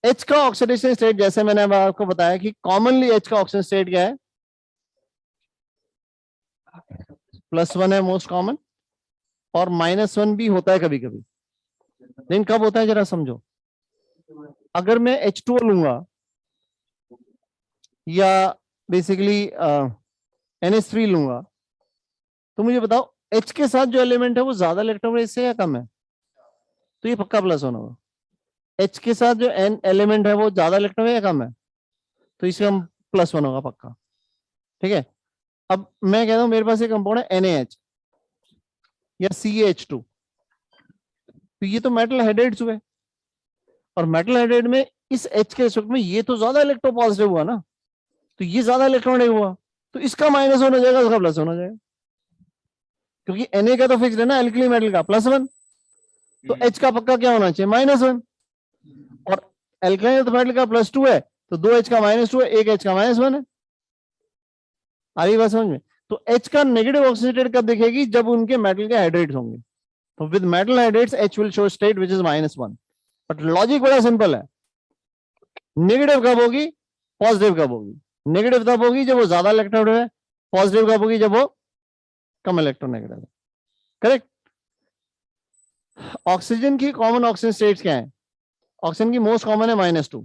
H का ऑक्सीडेशन स्टेट जैसे मैंने अब आपको बताया कि कॉमनली H का ऑक्सीडेशन स्टेट क्या है, +1 है मोस्ट कॉमन, और -1 भी होता है कभी कभी, लेकिन कब होता है जरा समझो। अगर मैं H2O लूंगा या बेसिकली NH3 लूंगा तो मुझे बताओ H के साथ जो एलिमेंट है वो ज्यादा इलेक्ट्रॉन इससे या कम है, तो ये पक्का +1 होगा। H के साथ जो N एलिमेंट है वो ज्यादा इलेक्ट्रॉन है या कम है, तो इसका +1 होगा पक्का, ठीक है। अब मैं कहता हूं मेरे पास एक कंपाउंड है NaH या CH2, तो ये तो मेटल हाइड्रेट्स हुए, और मेटल हाइड्रेट में इस H के रिस्पेक्ट में ये तो ज्यादा इलेक्ट्रोपॉजिटिव हुआ ना, तो ये ज्यादा इलेक्ट्रॉनिक हुआ, तो इसका -1 हो जाएगा, उसका +1 हो जाएगा, क्योंकि Na का तो फिक्स है ना, एल्कली मेटल का +1, तो H का पक्का क्या होना चाहिए -1, और एल्कलाइन मेटल का +2 है तो 2H का -2 है, 1H का -1 है। आ रही बात समझ में। तो H का नेगेटिव ऑक्सीजन स्टेट कब दिखेगी, जब उनके मेटल के हाइड्रेट्स होंगे, तो with metal hydrates H will show state which is -1। But logic बड़ा सिंपल है, नेगेटिव कब होगी, पॉजिटिव कब होगी। नेगेटिव तब होगी जब वो ज्यादा इलेक्ट्रोनेगेटिव है, पॉजिटिव कब होगी जब वो कम इलेक्ट्रोनेगेटिव है, करेक्ट। ऑक्सीजन की कॉमन ऑक्सीजन स्टेट्स क्या है, ऑक्सीजन की मोस्ट कॉमन है -2,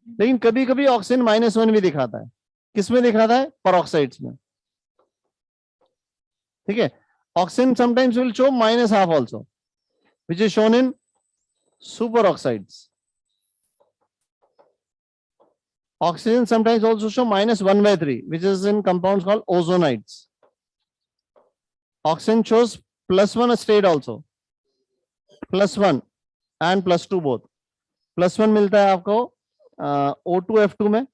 लेकिन कभी कभी ऑक्सीजन -1 भी दिखाता है, किसमें दिखाता है, परऑक्साइड्स में, ठीक है। Oxygen sometimes will show -½ also which is shown in super oxides. Oxygen sometimes also show -1/3 which is in compounds called ozonides. Oxygen shows +1 state also, +1 and +2 both। +1 मिलता है आपको O2F2 में,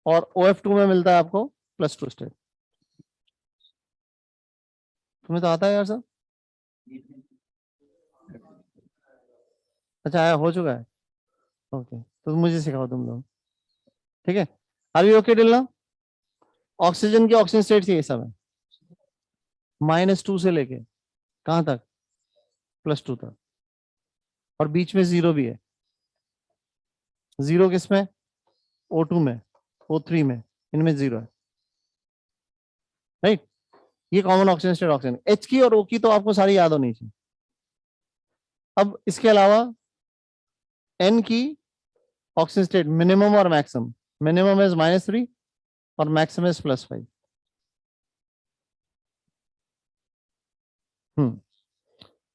और OF2 में मिलता है आपको +2 स्टेट। तुम्हें तो आता है यार सर, अच्छा आया हो चुका है, ओके तो मुझे सिखाओ तुम लोग, ठीक है। Are you okay till now. Oxygen की ऑक्सीजन स्टेट ये सब है, -2 से लेके कहां तक, +2 तक, और बीच में 0 भी है। 0 किसमें, O2 में, O3 में, इनमें 0 है, राइट। ये common oxygen state oxygen. H की और O की तो आपको सारी याद होनी चाहिए। अब इसके अलावा N की ऑक्सीजन स्टेट मिनिमम और मैक्सिमम, मिनिमम इज -3 और मैक्सिमम इज +5।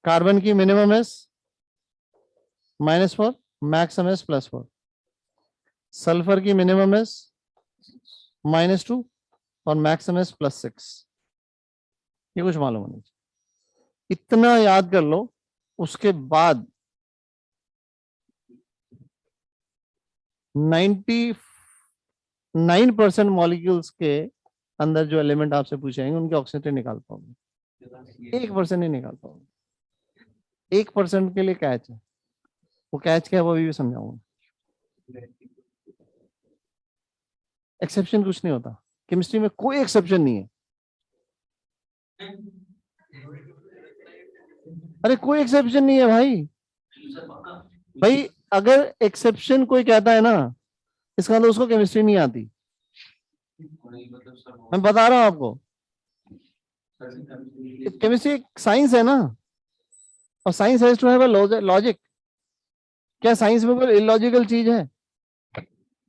कार्बन की minimum is -4, maximum is +4। Sulphur की मिनिमम इज -2 और मैक्सिमम इज +6। ये कुछ मालूम होना चाहिए, इतना याद कर लो। उसके बाद 99% मॉलिक्यूल्स के अंदर जो एलिमेंट आपसे पूछेंगे उनके ऑक्सीजन निकाल पाओगे, 1% नहीं निकाल पाओगे। 1% के लिए कैच है, वो कैच क्या है वो भी समझाऊंगा, एक्सेप्शन कुछ नहीं होता केमिस्ट्री में, कोई एक्सेप्शन नहीं है। अरे कोई एक्सेप्शन नहीं है भाई। भाई अगर एक्सेप्शन कोई कहता है ना, इसका मतलब उसको केमिस्ट्री नहीं आती। मैं बता रहा हूं आपको, केमिस्ट्री एक साइंस है ना, और science has to have a logic. क्या साइंस में कोई इलॉजिकल चीज है?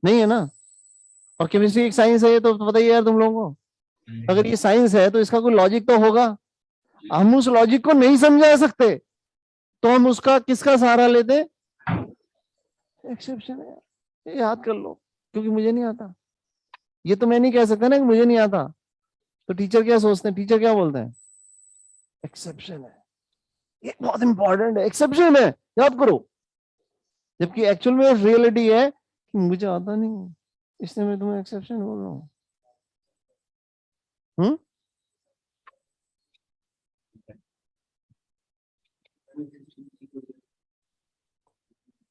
नहीं है ना। और केमिस्ट्री एक साइंस है, तो बताइए यार तुम लोगों को, अगर ये साइंस है तो इसका कोई लॉजिक तो होगा। हम उस लॉजिक को नहीं समझा सकते तो हम उसका किसका सहारा लेते? एक्सेप्शन है, ये याद कर लो, क्योंकि मुझे नहीं आता। ये तो मैं नहीं कह सकता ना कि मुझे नहीं आता। तो टीचर क्या सोचते हैं, टीचर क्या बोलते हैं? एक्सेप्शन है, ये बहुत इंपॉर्टेंट है, एक्सेप्शन है, याद करो। जबकि एक्चुअल में रियलिटी है कि मुझे आता नहीं, इसलिए मैं तुम्हें एक्सेप्शन बोल रहा हूँ।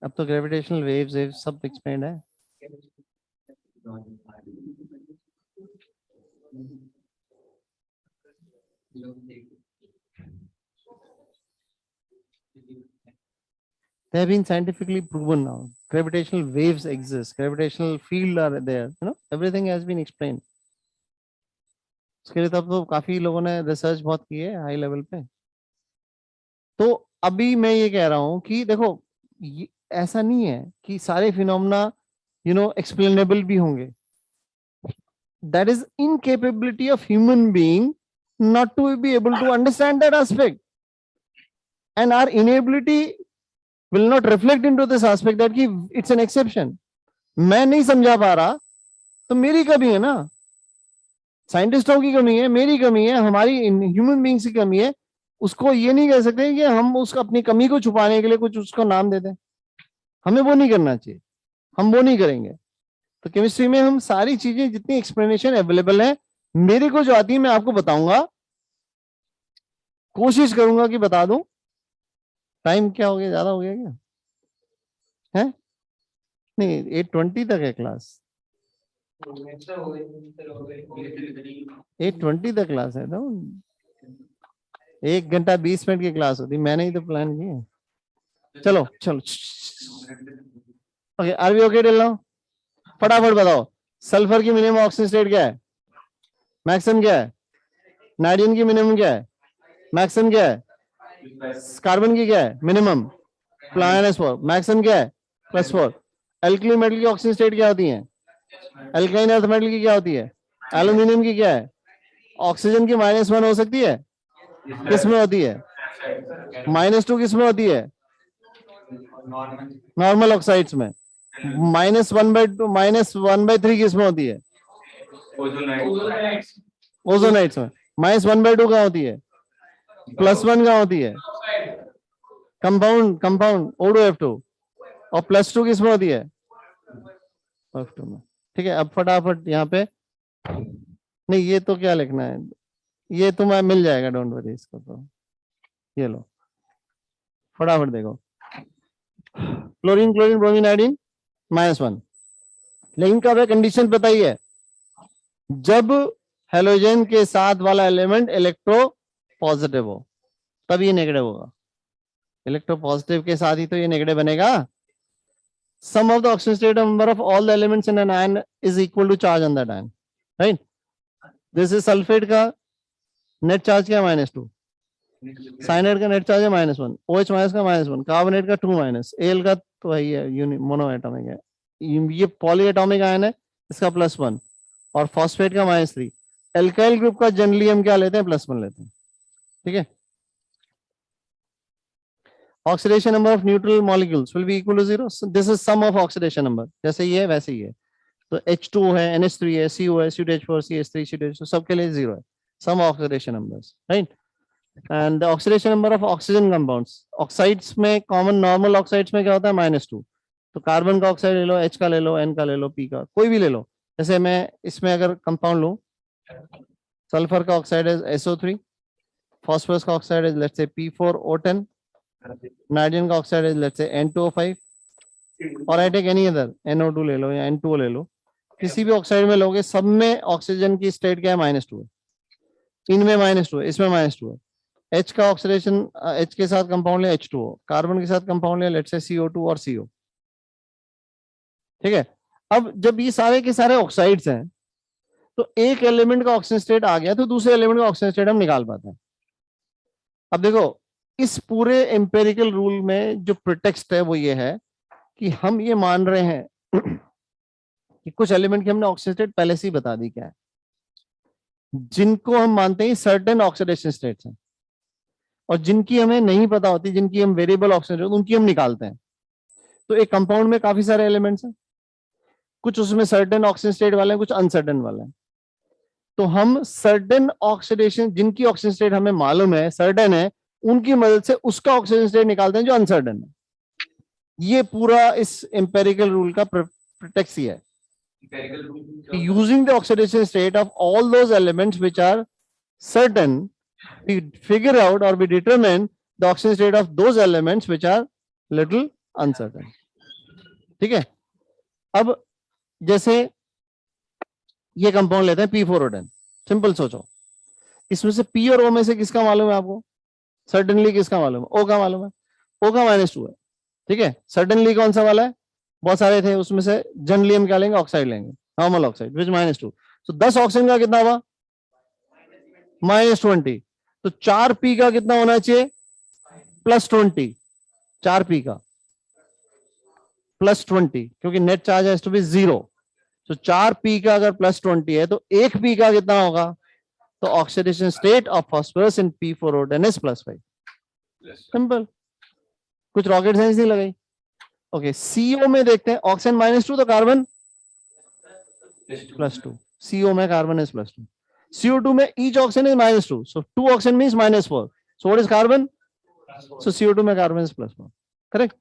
अब तो ग्रेविटेशनल वेव्स सब एक्सप्लेन है। They have been scientifically proven now. Gravitational waves exist. Gravitational field are there. You know, everything has been explained. उसके लिए तब तो काफी लोगों ने रिसर्च बहुत की है हाई लेवल पे। तो अभी मैं ये कह रहा हूं कि देखो, ऐसा नहीं है कि सारे फिनोमेना एक्सप्लेनेबल भी होंगे। That is incapability of human being not to be able to understand that aspect, and our inability will not reflect into this aspect that कि it's an exception. मैं नहीं समझा पा रहा तो मेरी कमी है ना, साइंटिस्टों की कमी है, मेरी कमी है, हमारी ह्यूमन बीइंग्स की कमी है। उसको ये नहीं कह सकते कि हम उसको अपनी कमी को छुपाने के लिए कुछ उसको नाम दे दें। हमें वो नहीं करना चाहिए, हम वो नहीं करेंगे। तो केमिस्ट्री में हम सारी चीजें जितनी एक्सप्लेनेशन अवेलेबल है, मेरे को जो आती है मैं आपको बताऊंगा, कोशिश करूंगा कि बता दूं। टाइम क्या हो गया, ज्यादा हो गया क्या है? नहीं, 8:20 तक है क्लास, 8:20 तक क्लास है। तो 1 घंटा 20 मिनट की क्लास होती, मैंने ही तो प्लान की है। चलो चलो, okay, are we okay till now? फटाफट बताओ, सल्फर की मिनिमम ऑक्सीजन स्टेट क्या है? मैक्सिमम क्या है? नाइट्रोजन की मिनिमम क्या है? मैक्सिमम क्या है? कार्बन की क्या है? मिनिमम -4। मैक्सिमम क्या है? +4। एल्कली मेटल की ऑक्सीजन स्टेट क्या होती है? एल्काइन अर्थ मेटल की क्या होती है? एल्यूमिनियम की क्या है? ऑक्सीजन की -1 हो सकती है, किस में होती है? -2 किस में होती है? नॉर्मल ऑक्साइड्स में। -1/2 -1/3 किस में होती है? ओजोनाइट्स में। -1/2 कहाँ होती है? +1 कहाँ होती है? Compound O2F2। और +2 किस में होती है? F2 में। ठीक है, अब फटाफट यहाँ पे, नहीं ये तो क्या लिखना है, ये तुम्हें मिल जाएगा, डोंट वरी इसको। तो ये लो, फटाफट देखो, क्लोरीन ब्रोमीन आयोडीन -1। लेकिन कब है? कंडीशन बताइए, जब हेलोजन के साथ वाला एलिमेंट इलेक्ट्रो पॉजिटिव हो, तब ये नेगेटिव होगा। इलेक्ट्रो पॉजिटिव के साथ ही तो ये नेगेटिव बनेगा। Sum of the oxidation state number of all the elements in an ion is equal to charge on that ion, right? This is sulfate का नेट चार्ज क्या? -2। साइनाइड का net charge है -1। OH- का -1। Carbonate का 2-। Al का तो वही है, मोनो एटॉमिक है। ये पॉली एटॉमिक आयन है, इसका +1। और फॉस्फेट का -3। एल्काइल ग्रुप का जनरली हम क्या लेते हैं? +1 लेते हैं। ठीक है। Oxidation number of neutral molecules will be equal to 0. So this is sum of oxidation number. जैसे ये है वैसे ही है। तो H2 है, NH3 है, CO है, CH4, CH3, CH2, सबके लिए 0 है। Sum of oxidation numbers, right? And the oxidation number of oxygen compounds. Oxides में common normal oxides में क्या होता है? -2। तो कार्बन का ऑक्साइड ले लो, H का ले लो, N का ले लो, P का, कोई भी ले लो। जैसे मैं इसमें अगर कंपाउंड लूं, सल्फर का ऑक्साइड है SO3, फॉस्फोरस का ऑक्साइड है लेट्स से P4O10, नाइट्रोजन का ऑक्साइड है लेट्स से N2O5, और I take any other, NO2 ले लो या N2O ले लो, किसी भी ऑक्साइड में लोगे, सब में ऑक्सीजन की स्टेट क्या है, -2 है, इनमें -2 है, इसमें -2 है। H का ऑक्सीडेशन, H के साथ कंपाउंड ले H2O, कार्बन के साथ कंपाउंड ले लेट्स से CO2 और CO, ठीक है। अब जब ये सारे के सारे ऑक्साइड्स हैं तो एक एलिमेंट का ऑक्सीजन स्टेट आ गया तो दूसरे एलिमेंट का ऑक्सीजन स्टेट हम निकाल पाते हैं। अब देखो इस पूरे एम्पेरिकल रूल में जो प्रिटेक्स्ट है वो ये है कि हम ये मान रहे हैं कि कुछ एलिमेंट की हमने ऑक्सीजन स्टेट पहले से ही बता दी क्या है, जिनको हम मानते हैं सर्टेन ऑक्सीडेशन स्टेट्स हैं, और जिनकी हमें नहीं पता होती, जिनकी हम वेरिएबल ऑक्सीजन उनकी हम निकालते हैं। तो एक कंपाउंड में काफी सारे एलिमेंट्स हैं, कुछ उसमें सर्टेन ऑक्सीजन स्टेट वाले हैं, कुछ अनसर्टेन वाले हैं। तो हम सर्टेन ऑक्सीडेशन, जिनकी ऑक्सीजन स्टेट हमें मालूम है, सर्टेन है, उनकी मदद से उसका ऑक्सीजन स्टेट निकालते हैं जो अनसर्टेन है। ये पूरा इस एम्पेरिकल रूल का प्रिटेक्स ही है, using the oxidation state of all those elements which are certain, we figure out or we determine the oxidation state of those elements which are little uncertain. ठीक है। अब जैसे ये कंपाउंड लेते हैं P4O10, simple सोचो, इसमें से P और O में से किसका मालूम है आपको? सर्टेनली किसका मालूम है? O का मालूम है। O का -2 है, ठीक है। सर्टेनली कौन सा वाला है? बहुत सारे थे, उसमें से जनरली हम क्या लेंगे, ऑक्साइड लेंगे, नॉर्मल ऑक्साइड विच -2। तो 10 ऑक्सीजन का कितना हुआ? -20। तो 4P का कितना होना चाहिए? +20। 4P का +20, क्योंकि net charge has to be 0। तो 4P का अगर +20 है तो 1P का कितना होगा? तो oxidation state of phosphorus in P4O10 is +5। Simple, कुछ रॉकेट साइंस नहीं लगाई। ओके, CO में देखते हैं, ऑक्सीजन -2 तो कार्बन +2, CO में कार्बन इज +2, CO2 में each oxygen is -2, so 2 oxygen means -4, so what is carbon? So CO2 में कार्बन इज +4, correct.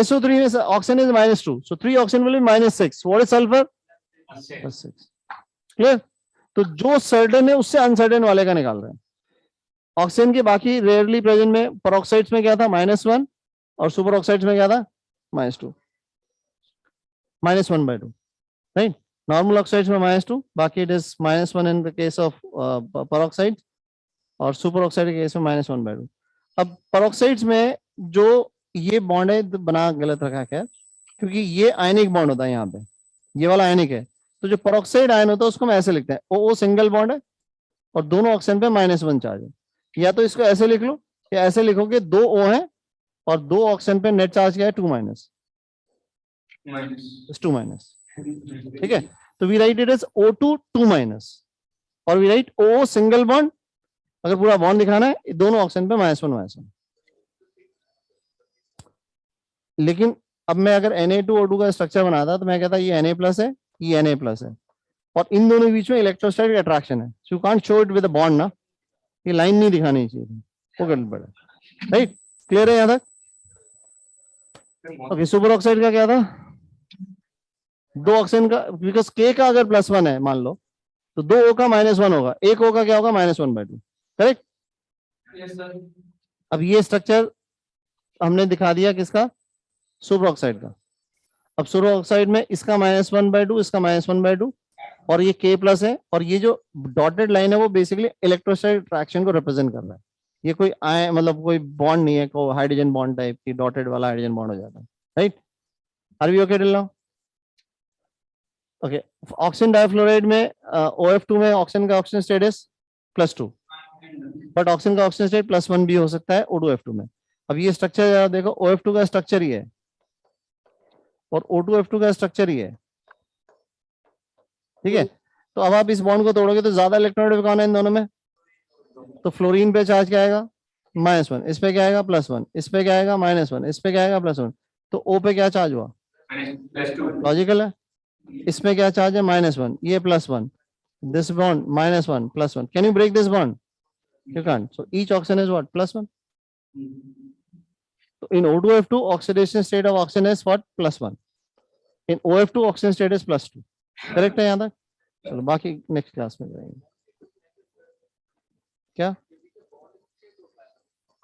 SO3 में oxygen is -2, so 3 oxygen will be -6, so what is sulfur? +6, clear. तो जो certain है उससे uncertain वाले का निकाल रहे हैं। ऑक्सीजन के बाकी रेयरली प्रेजेंट में पेरोक्साइड्स में क्या था? -1, और सुपर ऑक्साइड्स में क्या था? -2, -1/2, राइट। नॉर्मल ऑक्साइड्स में -2, बाकी it is -1 in the case of peroxide, और सुपर ऑक्साइड के केस में -1/2। अब पेरोक्साइड्स में जो ये बॉन्ड है बना गलत रखा है, क्योंकि ये आयनिक बॉन्ड होता है, यहाँ पे ये वाला आयनिक है। तो जो पेरोक्साइड आयन होता है उसको हम ऐसे लिखते हैं, OO सिंगल बॉन्ड है और दोनों ऑक्सीजन पे -1 चार्ज है। या तो इसको ऐसे लिख लो या ऐसे लिखो कि 2 O है और 2 ऑक्सीजन पे नेट चार्ज क्या है? 2 माइनस, ठीक है। तो we write it as O2 2- और we write OO single bond, अगर पूरा बॉन्ड दिखाना है दोनों ऑक्सीजन पे -1। लेकिन अब मैं अगर Na2O2 का स्ट्रक्चर बनाता तो मैं कहता ये Na+ है, ये Na+ है, और इन दोनों के बीच में इलेक्ट्रोस्टैटिक अट्रैक्शन है, so you can't show it with a bond ना, ये लाइन नहीं दिखानी चाहिए, वो गलत पड़ा, राइट। क्लियर है यहाँ तक? ओके, सुपर ऑक्साइड का क्या था? 2 ऑक्सीजन का, बिकॉज K का अगर +1 है मान लो, तो 2 O का -1 होगा, 1 O का क्या होगा? -1/2, करेक्ट। अब ये स्ट्रक्चर हमने दिखा दिया किसका? सुपर ऑक्साइड का। अब सुपर ऑक्साइड में इसका -1/2, इसका -1/2, और ये K+ है, और ये जो डॉटेड लाइन है वो बेसिकली इलेक्ट्रोस्टैटिक अट्रैक्शन को रिप्रेजेंट कर रहा है। ये कोई मतलब कोई बॉन्ड नहीं है, कोई हाइड्रोजन बॉन्ड टाइप की डॉटेड वाला हाइड्रोजन बॉन्ड हो जाता है, right. Are we okay till now? Okay, oxygen difluoride में OF2 में ऑक्सीजन का oxygen state is +2, but oxygen का ऑक्सीजन स्टेट +1 भी हो सकता है O2F2 में। अब ये स्ट्रक्चर देखो, OF2 का स्ट्रक्चर ही है और O2F2 का स्ट्रक्चर ही है, ठीक है। तो अब आप इस बॉन्ड को तोड़ोगे तो ज्यादा इलेक्ट्रॉन कौन है इन दोनों में? तो फ्लोरीन पे चार्ज क्या आएगा? -1, इस पे क्या आएगा? +1, इस पे क्या आएगा? -1, इस पे क्या आएगा? +1। तो O पे क्या चार्ज हुआ? लॉजिकल है। इसमें क्या चार्ज है? -1, ये +1, this bond -1 +1। Can you break this bond? You can't. So each oxygen is what? +1। So in O2F2 oxidation state of oxygen is what? +1. In OF2 oxygen state is +2. Correct है यहाँ तक? चलो बाकी नेक्स्ट क्लास में जाएंगे। क्या?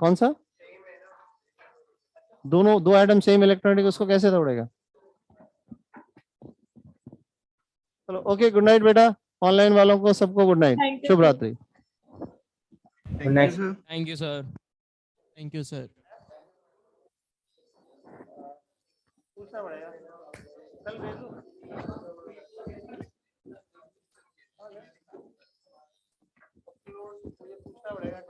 कौन सा? दोनों दो एटम सेम इलेक्ट्रॉनिक, उसको कैसे तोड़ेगा? चलो ओके, गुड नाइट बेटा। ऑनलाइन वालों को सबको good night, Thank you, Shubh sir. रात्रि। Next thank you sir. Thank you sir. पूछना पड़ेगा कल पूछना पड़ेगा